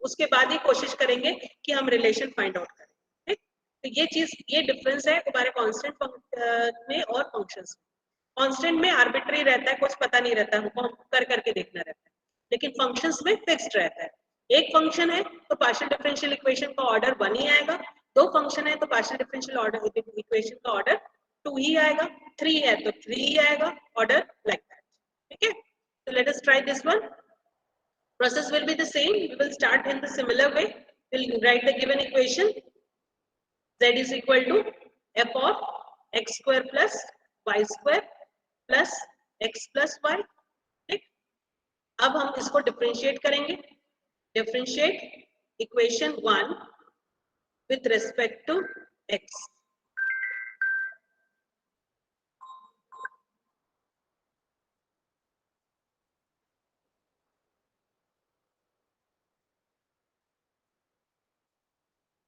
उसके बाद ही कोशिश करेंगे कि हम रिलेशन फाइंड आउट करें। ठीक, तो ये डिफरेंस है हमारे कांस्टेंट में और फंक्शंस में। कांस्टेंट में आर्बिट्री रहता है, कुछ पता नहीं रहता, हमको हम कर करके देखना रहता है, लेकिन फंक्शंस में फिक्स्ड रहता है। एक फंक्शन है तो पार्शियल डिफरेंशियल इक्वेशन का ऑर्डर 1 ही आएगा, 2 फंक्शन है तो पार्शियल डिफरेंशियल ऑर्डर इक्वेशन का ऑर्डर 2 ही आएगा, 3 है तो 3 ही आएगा, ऑर्डर लाइक दैट। ठीक है, so let us try this one. Process will be the same. We will start in the similar way. We'll write the given equation. Z is equal to f of x square plus y square plus x plus y. ठीक, अब हम इसको डिफरेंशिएट करेंगे। Differentiate equation 1 with respect to x.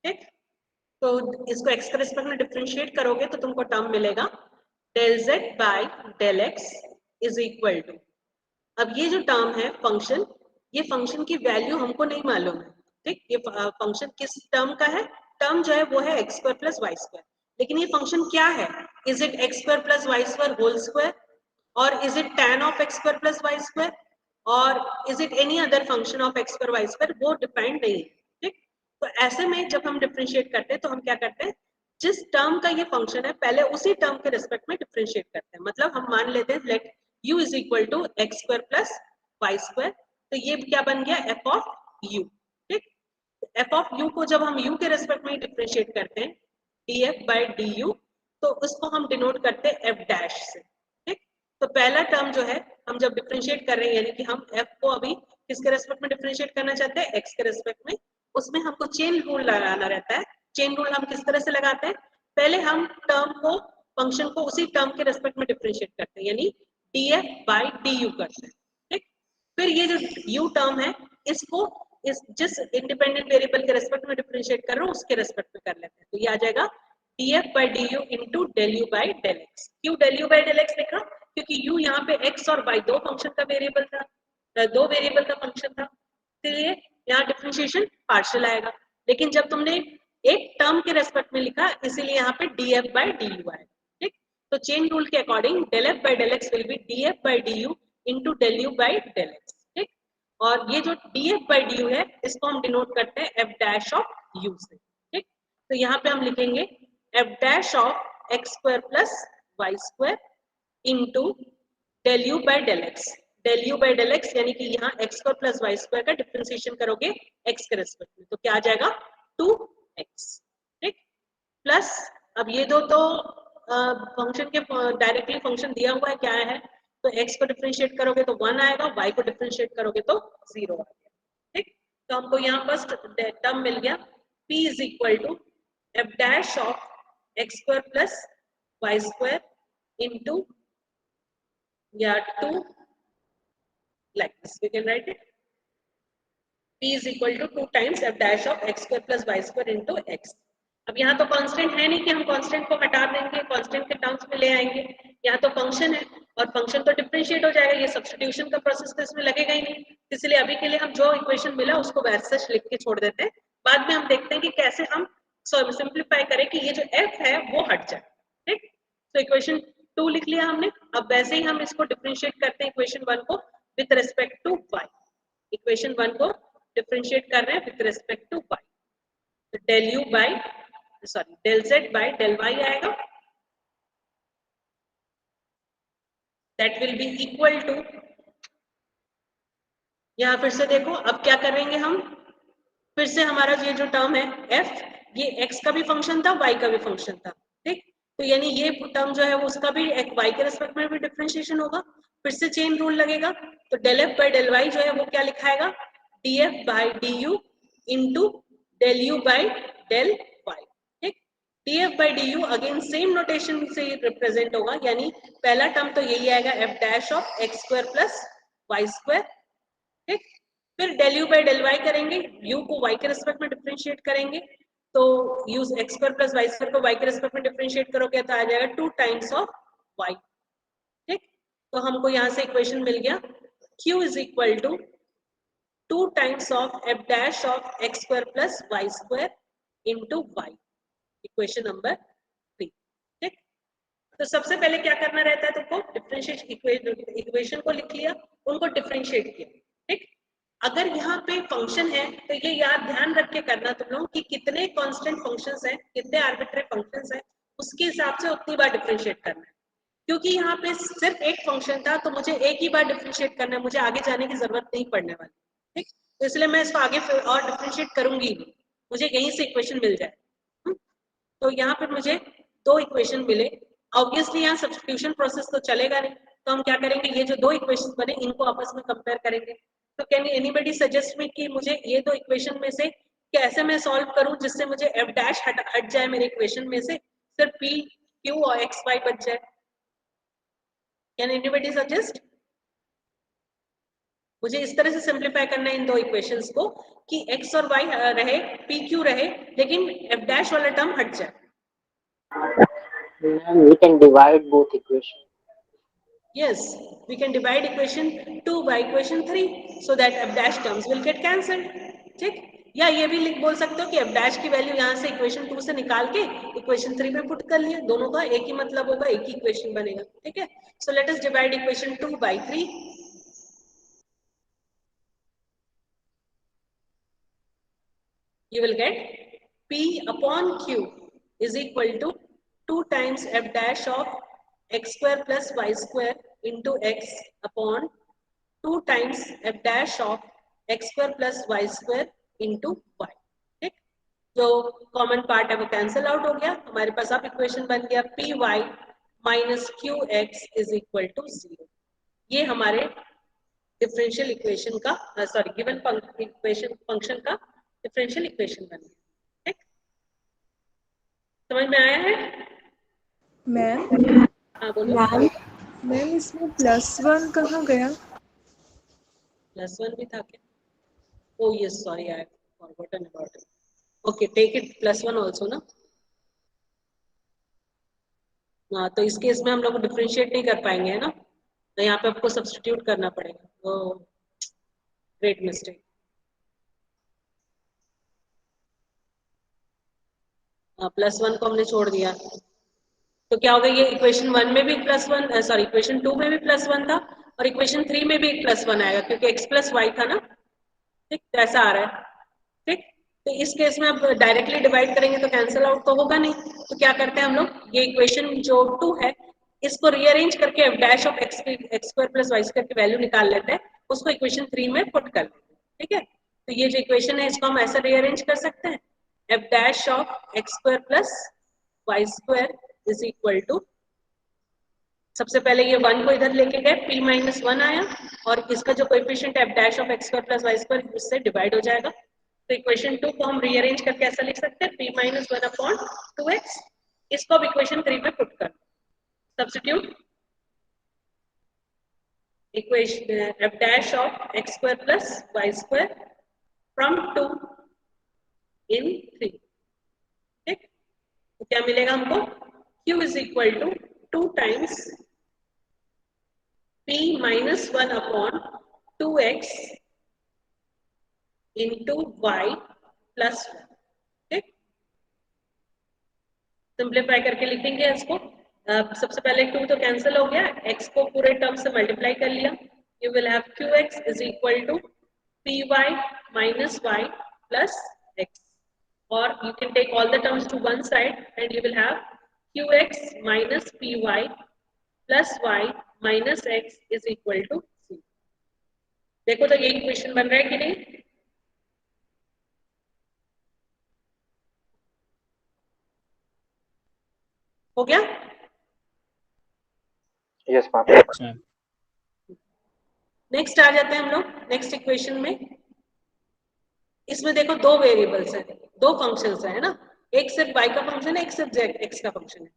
ठीक, तो इसको x के रिस्पेक्ट में डिफरेंशिएट करोगे तो तुमको टर्म मिलेगा del z by del x is equal to, अब ये जो टर्म है फंक्शन, ये फंक्शन की वैल्यू हमको नहीं मालूम है। ठीक, ये फंक्शन किस टर्म का है, टर्म जो है वो है x square plus y square, लेकिन ये फंक्शन क्या है, is it x square plus y square whole square, और is it tan of x square plus y square, और is it any other function of x square y square, वो डिफाइंड नहीं है। ठीक, तो ऐसे में जब हम डिफरेंशिएट करते हैं तो हम क्या करते हैं, जिस टर्म का ये फंक्शन है पहले उसी टर्म के रिस्पेक्ट में डिफरेंशिएट करते हैं। मतलब हम मान लेते हैं let u is equal to x square plus y square, तो ये क्या बन गया f ऑफ u। ठीक, f ऑफ u को जब हम u के रिस्पेक्ट में डिफरेंशिएट करते हैं df बाय du, तो उसको हम डिनोट करते हैं f डैश से। ठीक, तो पहला टर्म जो है हम जब डिफरेंशिएट कर रहे हैं, यानी कि हम f को अभी किसके रिस्पेक्ट में डिफरेंशिएट करना चाहते हैं, x के रिस्पेक्ट में, उसमें हमको चेन रूल लगाना रहता है। चेन रूल हम किस तरह से लगाते हैं, पहले हम टर्म को फंक्शन को उसी टर्म के रिस्पेक्ट में डिफरेंशिएट करते हैं, यानी df बाय du करते हैं। ठीक, फिर ये जो u टर्म है इसको इस जिस इंडिपेंडेंट वेरिएबल के रिस्पेक्ट में डिफरेंशिएट कर रहे हो उसके रिस्पेक्ट में कर लेते हैं, तो ये आ जाएगा df by du into del u by del x। क्यों del u by del x लिखा, क्योंकि u यहाँ पे x और y दो फंक्शन का वेरिएबल था, दो वेरिएबल का फंक्शन था, इसलिए यहाँ डिफरेंशिएशन पार्शियल आएगा। लेकिन जब तुमने एक टर्म के रेस्पेक्ट में लिखा इसीलिए यहाँ पे df बाय du आएगा। ठीक, तो चेन रूल के according del f by del x will be df by du into del u by del x। ठीक, और ये जो df बाय du है इसको हम डिनोट करते हैं f डैश ऑफ u से। ठीक, तो यहाँ पे हम लिखेंगे f dash of x square plus y square into del u by del x। del u by del x यानी कि यहाँ x square plus y square का डिफरेंशिएशन करोगे x के रिस्पेक्ट में, तो क्या आ जाएगा 2x। ठीक, प्लस अब ये दो तो फंक्शन के डायरेक्टली फंक्शन दिया हुआ है क्या है, तो x को डिफरेंशिएट करोगे तो 1 आएगा, y को डिफरेंशिएट करोगे तो 0 आ गया। ठीक, तो हमको यहाँ फर्स्ट टर्म मिल गया p is equal to f dash of x square plus y square into या 2 like this we can write it. P is equal to 2 times f dash of x square plus y square into x. अब यहाँ तो कांस्टेंट है नहीं कि हम कांस्टेंट को हटा देंगे, कांस्टेंट के टर्म्स में ले आएंगे. यहाँ तो फंक्शन है और फंक्शन तो डिफरेंशिएट हो जाएगा. ये सब्स्टिट्यूशन का प्रोसेस तो इसमें लगेगा ही नहीं, इसलिए अभी के लिए हम जो इक्वेशन मिला उसको वैसे लिख के छोड़ देते हैं. बाद में हम देखते हैं कि कैसे हम सिंप्लीफाई करें कि ये जो f है वो हट जाए. ठीक, तो इक्वेशन 2 लिख लिया हमने. अब वैसे ही हम इसको डिफरेंशिएट करते हैं इक्वेशन 1 को with respect to y. Equation 1 को डिफरेंशिएट कर रहे हैं विद रिस्पेक्ट टू y. तो del u by del z by del y आएगा. That will be equal to, यहाँ फिर से देखो अब क्या करेंगे हम, फिर से हमारा ये जो टर्म है f, ये x का भी फंक्शन था, y का भी फंक्शन था. ठीक, तो यानी ये टर्म जो है वो उसका भी y के रेस्पेक्ट में भी डिफरेंशिएशन होगा. फिर से चेन रूल लगेगा. तो del f by del y जो है वो क्या लिखाएगा, df by du into del u by del y. ठीक, df by du again same notation से रिप्रेजेंट होगा, यानी पहला टर्म तो यही आएगा f dash of x square plus y square. ठीक, फिर del u by del y करेंगे, u को y के रेस्पेक्ट में डिफरेंशिएट करेंगे, तो u x square plus y square को y के रेस्पेक्ट में डिफरेंशिएट करोगे तो आ जाएगा 2 टाइम्स ऑफ y. ठीक, तो हमको यहाँ से इक्वेशन मिल गया q is equal to 2 times of f dash of x square plus y square into y. Equation number 3. ठीक, तो सबसे पहले क्या करना रहता है तुमको, डिफरेंशिएट इक्वेशन को लिख लिया, उनको डिफरेंशिएट किया. ठीक, अगर यहाँ पे फंक्शन है तो ये याद ध्यान रख के करना तुम लोग कि कितने कांस्टेंट फंक्शंस हैं, कितने आर्बिट्रेरी फंक्शंस हैं, उसके हिसाब से उतनी बार डिफरेंशिएट करना है. क्योंकि यहाँ पे सिर्फ एक फंक्शन था तो मुझे एक ही बार डिफरेंशिएट करना है, मुझे आगे जाने की जरूरत नहीं पड़ने वाली. ठीक, तो इसलिए मैं इसको आगे और डिफरेंशिएट करूंगी नहीं, मुझे यहीं से इक्वेशन मिल जाए. तो यहाँ पे मुझे 2 इक्वेशन मिले. ऑब्वियसली यहाँ सब्स्टिट्यूशन प्रोसेस तो चलेगा नहीं, तो हम क्या करेंगे, ये जो 2 इक्वेशन बने इनको आपस में कंपेयर करेंगे. तो कैन एनीबॉडी सजेस्ट मी कि मुझे ये 2 इक्वेशन में से कैसे मैं सॉल्व करूं जिससे मुझे f डैश हट जाए मेरे इक्वेशन में से, सिर्फ p q और x y बच जाए. Can anybody suggest? मुझे इस तरह से सिंप्लीफाई करना है इन 2 इक्वेशंस को कि x और y रहे, p q रहे, लेकिन f डैश वाला टर्म हट जाए. We can divide both equations. Yes, we can divide equation 2 by equation 3 so that f dash terms will get cancelled. ठीक, या ये भी बोल सकते हो कि f dash की वैल्यू यहाँ से इक्वेशन 2 से निकाल के इक्वेशन 3 में पुट कर लिया, दोनों का एक ही मतलब होगा, एक ही इक्वेशन बनेगा. ठीक है, so let us divide equation 2 by 3. You will get p upon q is equal to 2 times f dash of x square plus y square into x upon 2 times f dash of x square plus y square into y. ठीक, जो कॉमन पार्ट है वो कैंसिल आउट हो गया, हमारे पास अब इक्वेशन बन गया p y minus q x is equal to 0. ये हमारे डिफरेंशियल इक्वेशन का गिवन इक्वेशन फंक्शन का डिफरेंशियल इक्वेशन बन गया. ठीक, समझ में आया है? मैम हाँ बोलो. मैम इसमें +1 कहाँ गया? +1 भी था क्या? Oh yes, sorry, I have forgotten about it. Okay, take it +1 also ना. हाँ, तो इस केस में हम लोग डिफरेंशिएट नहीं कर पाएंगे, है ना, तो यहाँ पे आपको सब्स्टिट्यूट करना पड़ेगा. ओह, ग्रेट मिस्टेक. +1 को हमने छोड़ दिया, तो क्या होगा, ये इक्वेशन 1 में भी +1, सॉरी इक्वेशन 2 में भी +1 था और इक्वेशन 3 में भी एक +1 आएगा क्योंकि x प्लस वाई था ना. ठीक, तो ऐसा आ रहा है. ठीक, तो इस केस में अब डायरेक्टली डिवाइड करेंगे तो कैंसिल आउट तो होगा नहीं, तो क्या करते हैं हम लोग, ये इक्वेशन जो 2 है इसको रीअरेंज करके f dash of x square plus y square की वैल्यू निकाल लेते हैं, उसको इक्वेशन 3 में पुट कर लेते हैं. ठीक है, तो ये जो इक्वेशन है इसको हम ऐसा रीअरेंज कर सकते हैं, f dash of x square plus y square is equal to, सबसे पहले ये 1 को इधर लेके गए, p माइनस 1 आया और इसका जो coefficient f dash of x square plus y square उससे डिवाइड हो जाएगा. तो इक्वेशन 2 को हम रीअरेंज करके ऐसा लिख सकते हैं p माइनस 1 अपॉन 2x. इसको अब इक्वेशन 3 में पुट कर substitute, equation f dash of x square plus y square from 2 in 3। ठीक, तो क्या मिलेगा हमको? Q is equal to 2 times P minus 1 upon 2x into y plus 1। ठीक, सिंप्लीफाई करके लिखेंगे इसको। सबसे पहले 2 तो कैंसिल हो गया, x को पूरे टर्म से मल्टीप्लाई कर लिया। You will have qx is equal to py minus y plus x, or you can take all the terms to one side and you will have qx minus py plus y minus x is equal to c। देखो तो ये इक्वेशन बन रहा है कि नहीं? हो गया? Yes ma'am. नेक्स्ट आ जाते हैं हम लोग नेक्स्ट इक्वेशन में। इसमें देखो दो वेरिएबल्स है, दो फंक्शंस है ना, एक सिर्फ y का फंक्शन है, एक सिर्फ x का फंक्शन है।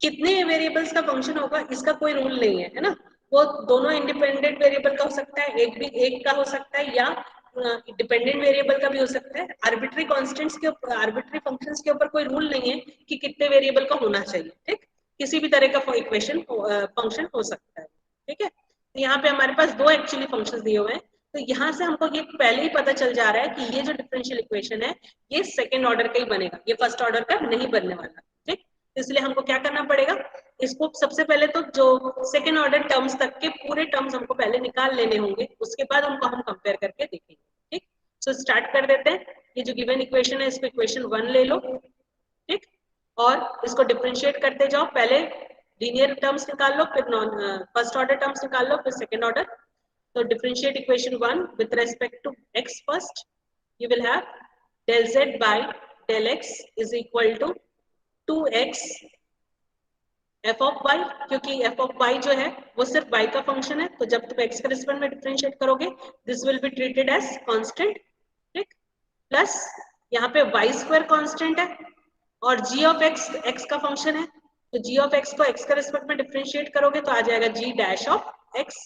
कितने वेरिएबल्स का फंक्शन होगा इसका कोई रूल नहीं है, है ना। वो दोनों इंडिपेंडेंट वेरिएबल का हो सकता है, एक का हो सकता है, या डिपेंडेंट वेरिएबल का भी हो सकता है। आर्बिट्री कांस्टेंट्स के ऊपर, आर्बिट्री फंक्शंस के ऊपर कोई रूल नहीं है कि कितने वेरिएबल का होना चाहिए। ठीक, किसी भी तरह का इक्वेशन फंक्शन हो सकता है। ठीक है, तो यहाँ पे हमारे पास दो एक्चुअली फंक्शंस दिए हुए हैं, तो यहाँ से हमको ये पहले ही पता चल जा रहा है कि ये जो डिफरेंशियल इक्वेशन है ये सेकंड ऑर्डर का ही बनेगा, ये फर्स्ट ऑर्डर का नहीं बनने वाला। ठीक, इसलिए हमको क्या करना पड़ेगा, इसको सबसे पहले तो जो सेकंड ऑर्डर टर्म्स तक के पूरे टर्म्स हमको पहले निकाल लेने होंगे, उसके बाद उनको हम कंपेयर करके देखेंगे। ठीक, सो स्टार्ट कर देते हैं। ये जो गिवन इक्वेशन है इसको इक्वेशन 1 ले लो। ठीक, और इसको डिफरेंशिएट करते जाओ, पहले लीनियर टर्म्स निकाल लो, फिर नॉन फर्स्ट ऑर्डर टर्म्स निकाल लो, फिर सेकंड ऑर्डर। तो differentiate equation 1 with respect to x first. You will have del z by del x is equal to 2x f of y, क्योंकि f of y जो है वो सिर्फ y का फंक्शन है, तो जब तुम x के रिस्पेक्ट में डिफरेंशिएट करोगे this will be treated as constant. ठीक, प्लस यहाँ पे y स्क्वायर कांस्टेंट है और g ऑफ x का फंक्शन है, तो g ऑफ x को x के रिस्पेक्ट में डिफरेंशिएट करोगे तो आ जाएगा g डैश ऑफ x।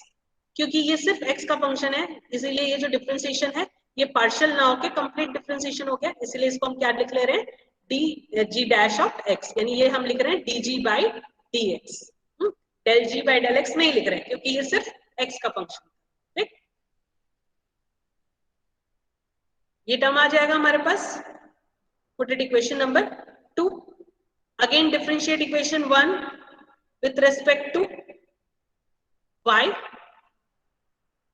क्योंकि ये सिर्फ x का फंक्शन है इसीलिए ये जो डिफरेंशिएशन है ये पार्शियल ना होके कंप्लीट डिफरेंशिएशन हो गया, इसलिए इसको हम क्या लिख ले रहे हैं, g डैश ऑफ x, यानी ये हम लिख रहे हैं dg by dx। del g by del x नहीं लिख रहे हैं क्योंकि ये सिर्फ x का फंक्शन। ठीक, ये टर्म आ जाएगा हमारे पास, put it equation number 2। Again differentiate equation 1 with respect to y।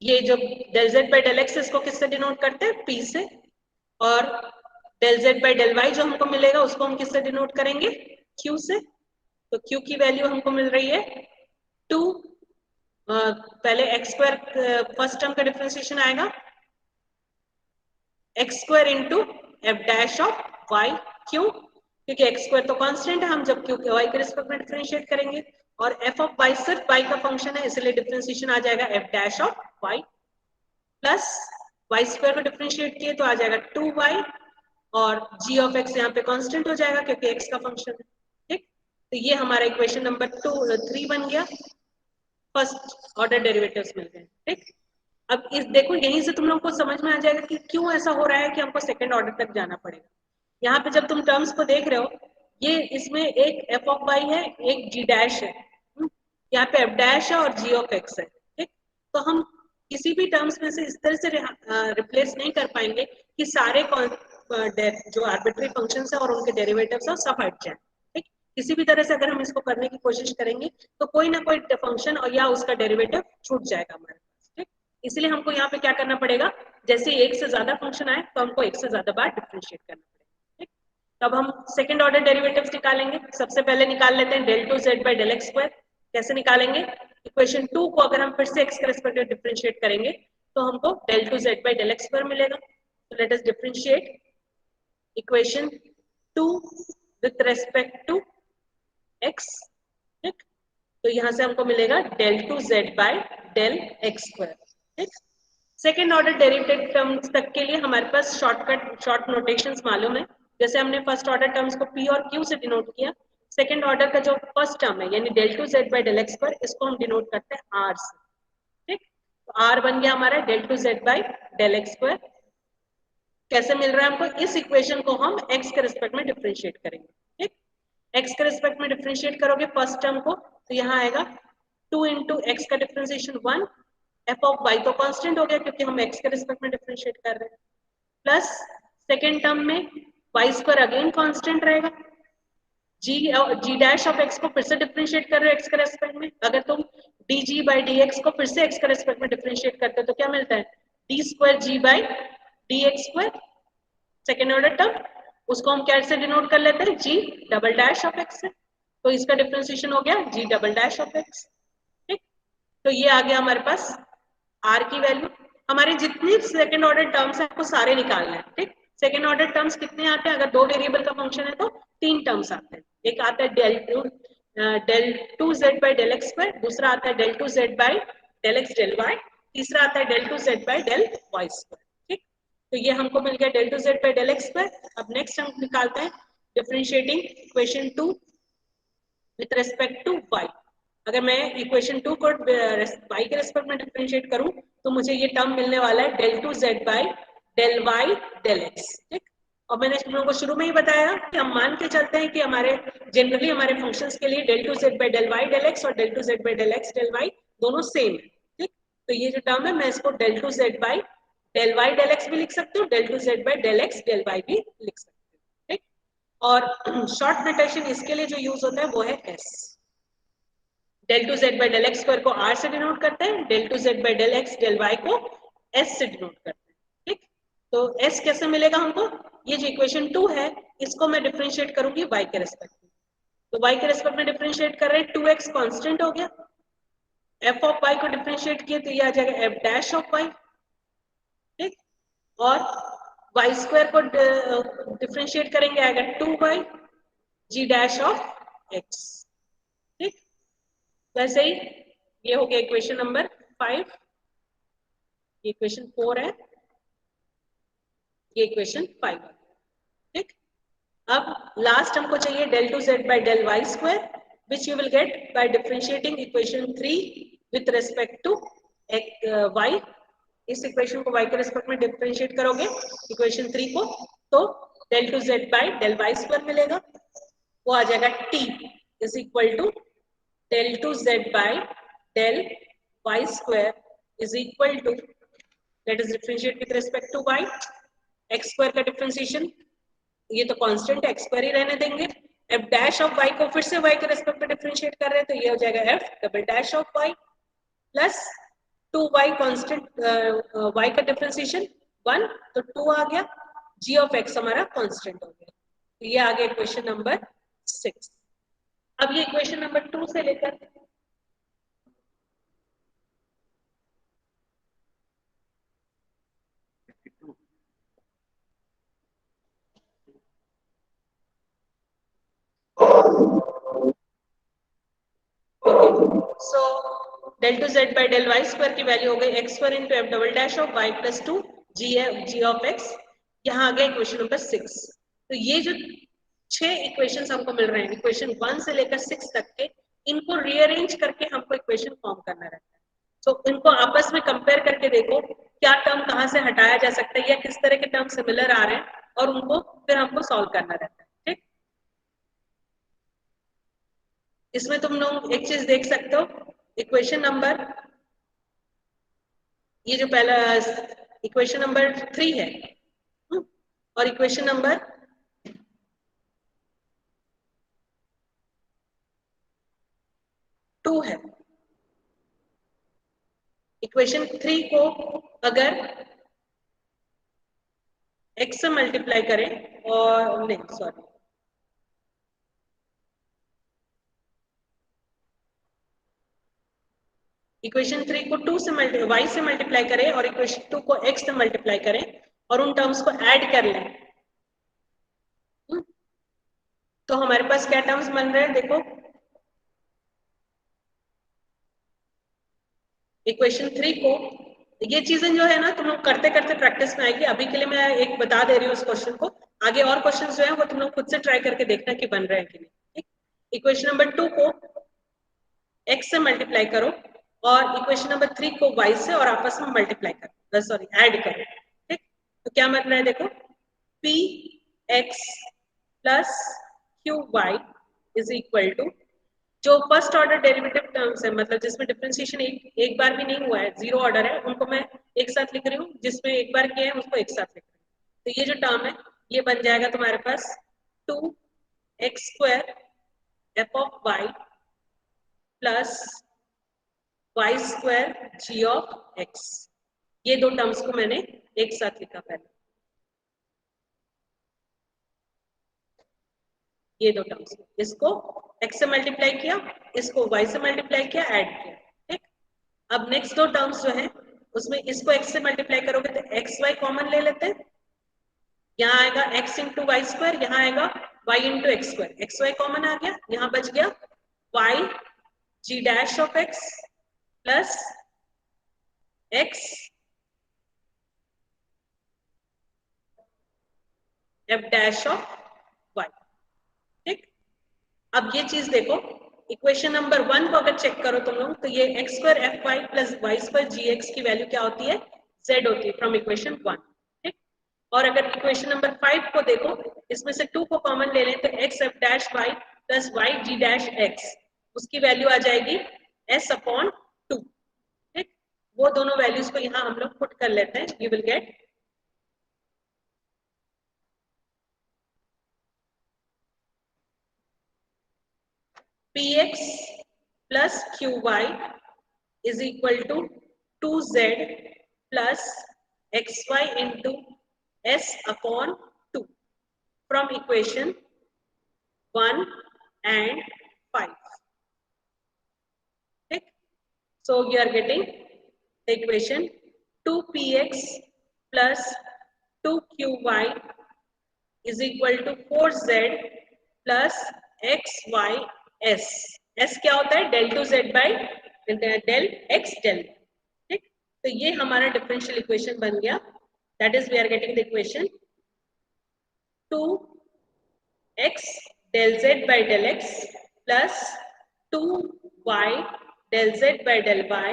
ये जो del z by del x इसको किससे डिनोट करते हैं, p से, और del z by del y जो हमको मिलेगा उसको हम किससे डिनोट करेंगे, q से। तो q की वैल्यू हमको मिल रही है 2, पहले x स्क्वायर फर्स्ट टर्म का डिफरेंशिएशन आएगा x square into F dash of y। क्यों? क्योंकि x स्क्वायर तो कांस्टेंट है, हम जब q के y के रिस्पेक्ट में डिफरेंशिएट करेंगे, और f ऑफ y सिर्फ y का फंक्शन है इसलिए डिफरेंशिएशन आ जाएगा f dash of y, plus y square को डिफरेंशिएट किए तो आ जाएगा 2y, और g ऑफ x यहाँ पे कांस्टेंट हो जाएगा क्योंकि x का फंक्शन है। ठीक, तो ये हमारा इक्वेशन नंबर 3 बन गया, फर्स्ट ऑर्डर डेरिवेटिव्स मिल गए। ठीक, अब इस देखो यहीं से तुम लोग को समझ में आ जाएगा कि क्यों ऐसा हो रहा है कि हमको सेकंड ऑर्डर तक जाना पड़ेगा। यहाँ पे जब तुम टर्म्स को देख रहे हो, ये इसमें एक f ऑफ y है, एक g डैश है, यहाँ पे f डैश है और g ऑफ x है। ठीक, तो हम किसी भी टर्म्स में से इस तरह से रिप्लेस नहीं कर पाएंगे कि सारे जो आर्बिट्री फंक्शंस है और उनके डेरिवेटिव्स है सब हट जाए। ठीक, किसी भी तरह से अगर हम इसको करने की कोशिश करेंगे तो कोई ना कोई फंक्शन और या उसका डेरिवेटिव छूट जाएगा हमारे पास। ठीक, इसलिए हमको यहाँ पे क्या करना पड़ेगा, जैसे एक से ज्यादा फंक्शन आए तो हमको एक से ज्यादा बार डिफरेंशिएट करना पड़ेगा। ठीक, तब हम सेकंड ऑर्डर डेरिवेटिव्स निकालेंगे। सबसे पहले निकाल लेते हैं del 2z by del x square. कैसे निकालेंगे, इक्वेशन 2 को अगर हम फिर से x के रिस्पेक्ट में डिफरेंशिएट करेंगे तो हमको del 2z by del x square मिलेगा। तो let us differentiate equation 2 with respect to x। ठीक, तो यहाँ से हमको मिलेगा del 2z by del x square. ठीक, सेकेंड ऑर्डर डेरिवेटिव टर्म्स तक के लिए हमारे पास शॉर्ट नोटेशंस मालूम है। जैसे हमने फर्स्ट ऑर्डर टर्म्स को p और q से डिनोट किया, सेकेंड ऑर्डर का जो फर्स्ट टर्म है यानी del 2z by del x square, इसको हम डिनोट करते हैं r से। ठीक, तो r बन गया हमारा del two z by del x square. कैसे मिल रहा है हमको? इस इक्वेशन को हम x के रिस्पेक्ट में डिफरेंशिएट करेंगे। ठीक, x के रिस्पेक्ट में डिफरेंशिएट करोगे फर्स्ट टर्म को, तो यहाँ आएगा 2 इंटू एक्स का डिफरेंशिएशन 1, एफ ऑफ वाई तो कांस्टेंट हो गया क्योंकि हम x के रिस्पेक्ट में डिफरेंशिएट कर रहे हैं, प्लस सेकेंड टर्म में वाई स्क्वायर अगेन कांस्टेंट रहेगा, जी डैश ऑफ एक्स को फिर से डिफरेंशिएट कर रहे हो एक्स के रेस्पेक्ट में। अगर तुम D G by d x को फिर से एक्स के रेस्पेक्ट में डिफरेंशिएट करते हो तो क्या मिलता है? D square g by d x square, second order term, उसको हम क्या से डिनोट कर लेते हैं? G double dash of x से, तो इसका डिफरेंशिएशन हो गया g double dash of x. ठीक, तो ये आ गया हमारे पास आर की वैल्यू। हमारे जितनी सेकेंड ऑर्डर टर्म्स है आपको सारे निकालना है। ठीक, सेकेंड ऑर्डर टर्म्स कितने आते हैं? अगर दो वेरिएबल का फंक्शन है तो 3 टर्म्स आते हैं। एक आता है del two z by del x square, दूसरा आता है del two z by del x del y, तीसरा आता है del two z by del y square. ठीक, तो ये हमको मिल गया del two z by del x square. अब नेक्स्ट हम निकालते हैं differentiating equation 2 with respect to y. अगर मैं इक्वेशन 2 को वाई के रेस्पेक्ट में डिफरेंशिएट करूं तो मुझे ये टर्म मिलने वाला है del two z by del y del x. ठीक, और मैंने तुम लोगों को शुरू में ही बताया कि हम मान के चलते हैं कि हमारे जनरली हमारे फंक्शंस के लिए del two z by del y del x और del two z by del x del y दोनों सेम है। ठीक, तो ये जो टर्म है मैं इसको del two z by del y del x भी लिख सकती हूँ, del two z by del x del y भी लिख सकती हूँ। ठीक, और शॉर्ट नोटेशन इसके लिए जो यूज होता है वो है s. Del two z by del x square को आर से डिनोट करते हैं, del two z by del x del y को एस से डिनोट करते हैं। ठीक, तो एस कैसे मिलेगा हमको? ये जो इक्वेशन 2 है इसको मैं डिफरेंशिएट करूंगी y के रेस्पेक्ट में, तो y के रेस्पेक्ट में डिफरेंशिएट कर रहे हैं, 2x कांस्टेंट हो गया, f ऑफ y को डिफरेंशिएट किए तो ये आ जाएगा f डैश ऑफ y। ठीक, और y स्क्वायर को डिफरेंशिएट करेंगे आएगा 2y g dash of x। ठीक, वैसे ही ये हो गया इक्वेशन नंबर 5, ये इक्वेशन 4 है, ये इक्वेशन 5। ठीक, अब लास्ट हमको चाहिए del two z by del y square which you will get by differentiating equation 3 with respect to y. इस इक्वेशन को y के रेस्पेक्ट में डिफरेंशिएट करोगे इक्वेशन 3 को तो del two z by del y square मिलेगा, वो आ जाएगा t is equal to del two z by del y square is equal to, let us differentiate with respect to y, x square का डिफरेंशिएशन ये तो कांस्टेंट है, एक्स स्क्वायर ही रहने देंगे, एफ डैश ऑफ वाई को फिर से वाई के रेस्पेक्ट में डिफरेंशिएट कर रहे हैं तो ये हो जाएगा f double dash of y plus 2y constant, y का डिफरेंशिएशन 1 तो 2 आ गया, g ऑफ x हमारा कांस्टेंट हो गया। तो ये आ गया इक्वेशन नंबर 6। अब ये इक्वेशन नंबर 2 से लेकर so del two z by del y square की वैल्यू हो गई x square into f double dash of y plus 2 g of x. यहाँ आ गया इक्वेशन नंबर 6। तो ये जो 6 इक्वेशंस हमको मिल रहे हैं इक्वेशन 1 से लेकर 6 तक के, इनको रीअरेंज करके हमको इक्वेशन फॉर्म करना रहता है। तो इनको आपस में कंपेयर करके देखो क्या टर्म कहाँ से हटाया जा सकता है या किस तरह के टर्म सिमिलर आ रहे हैं और उनको फिर हमको सॉल्व करना रहता है। ठीक, इसमें तुम लोग एक चीज देख सकते हो, इक्वेशन नंबर, ये जो पहला इक्वेशन नंबर 3 है और इक्वेशन नंबर 2 है। इक्वेशन 3 को अगर x से मल्टीप्लाई करें और नहीं सॉरी इक्वेशन 3 को 2 से y से मल्टीप्लाई करें और इक्वेशन 2 को x से मल्टीप्लाई करें और उन टर्म्स को ऐड कर लें तो हमारे पास क्या टर्म्स बन रहे हैं देखो, इक्वेशन 3 को, ये चीजें जो है ना तुम लोग करते करते प्रैक्टिस में आएगी। अभी के लिए मैं एक बता दे रही हूँ इस क्वेश्चन को, आगे और क्वेश्चन जो है वो तुम लोग खुद से ट्राई करके देखना कि बन रहे हैं कि नहीं। ठीक, इक्वेशन नंबर 2 को x से मल्टीप्लाई करो और इक्वेशन नंबर 3 को y से और आपस में मल्टीप्लाई करो, सॉरी ऐड करो, ठीक। तो क्या बन रहा है देखो, p x plus q y is equal to, जो फर्स्ट ऑर्डर डेरिवेटिव टर्म्स है, मतलब जिसमें डिफरेंशिएशन एक बार भी नहीं हुआ है, जीरो ऑर्डर है, उनको मैं एक साथ लिख रही हूँ, जिसमें एक बार किया है उसको एक साथ लिख रही हूँ। तो ये जो टर्म है ये बन जाएगा तुम्हारे पास 2x² f of y plus y² g of x। ये दो टर्म्स को मैंने एक साथ लिखा पहले, ये दो टर्म्स, इसको x से मल्टीप्लाई किया, इसको y से मल्टीप्लाई किया, ऐड किया, ठीक। अब नेक्स्ट दो टर्म्स जो है उसमें इसको x से मल्टीप्लाई करोगे तो एक्स वाई कॉमन ले लेते हैं, यहाँ आएगा x इंटू वाई स्क्वायर, यहाँ आएगा y into x square, x y common आ गया, यहाँ बच गया y g dash of x plus x f dash of y, ठीक। अब ये चीज देखो, इक्वेशन नंबर 1 को अगर चेक करो तुम लोग तो ये x² fy plus y² gx की वैल्यू क्या होती है, z होती है फ्रॉम इक्वेशन 1, ठीक। और अगर इक्वेशन नंबर 5 को देखो, इसमें से 2 को कॉमन ले लें तो x f dash y plus y g dash x, उसकी वैल्यू आ जाएगी s अपॉन 2, ठीक। वो दोनों वैल्यूज को यहाँ हम लोग पुट कर लेते हैं, you will gate px plus qy is equal to 2z plus xy into s upon 2 from equation 1 and 5. Okay? So you are getting the equation 2px plus 2qy is equal to 4z plus xys. s क्या होता है, del 2z by del x del, ठीक। तो ये हमारा डिफरेंशियल इक्वेशन बन गया, that is we are getting the equation 2x del z by del x plus 2y del z by del y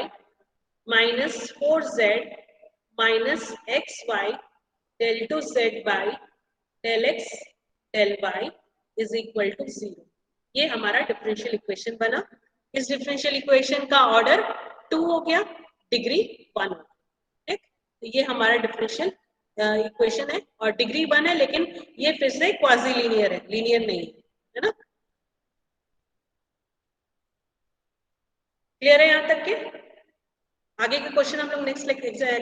minus 4z minus xy del 2z by del x del y is equal to 0। ये हमारा डिफरेंशियल इक्वेशन बना। इस डिफरेंशियल इक्वेशन का ऑर्डर 2 हो गया, डिग्री 1 हो गया, ठीक। तो ये हमारा डिफरेंशियल इक्वेशन है और डिग्री 1 है, लेकिन ये फिर से क्वाजी लीनियर है, लीनियर नहीं है ना। क्लियर है यहाँ तक के? आगे के क्वेश्चन हम लोग नेक्स्ट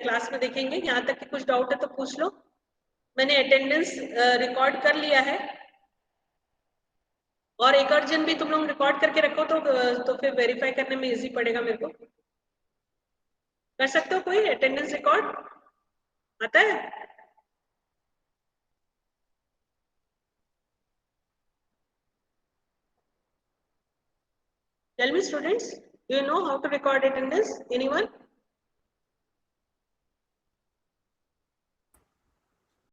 क्लास में देखेंगे। यहाँ तक के कुछ डाउट है तो पूछ लो। मैंने अटेंडेंस रिकॉर्ड कर लिया है और एक अर्जन भी तुम लोग रिकॉर्ड करके रखो तो फिर वेरीफाई करने में इजी पड़ेगा मेरे को। कर सकते हो कोई अटेंडेंस रिकॉर्ड आता है? Tell me students, do you know how to record attendance? Anyone?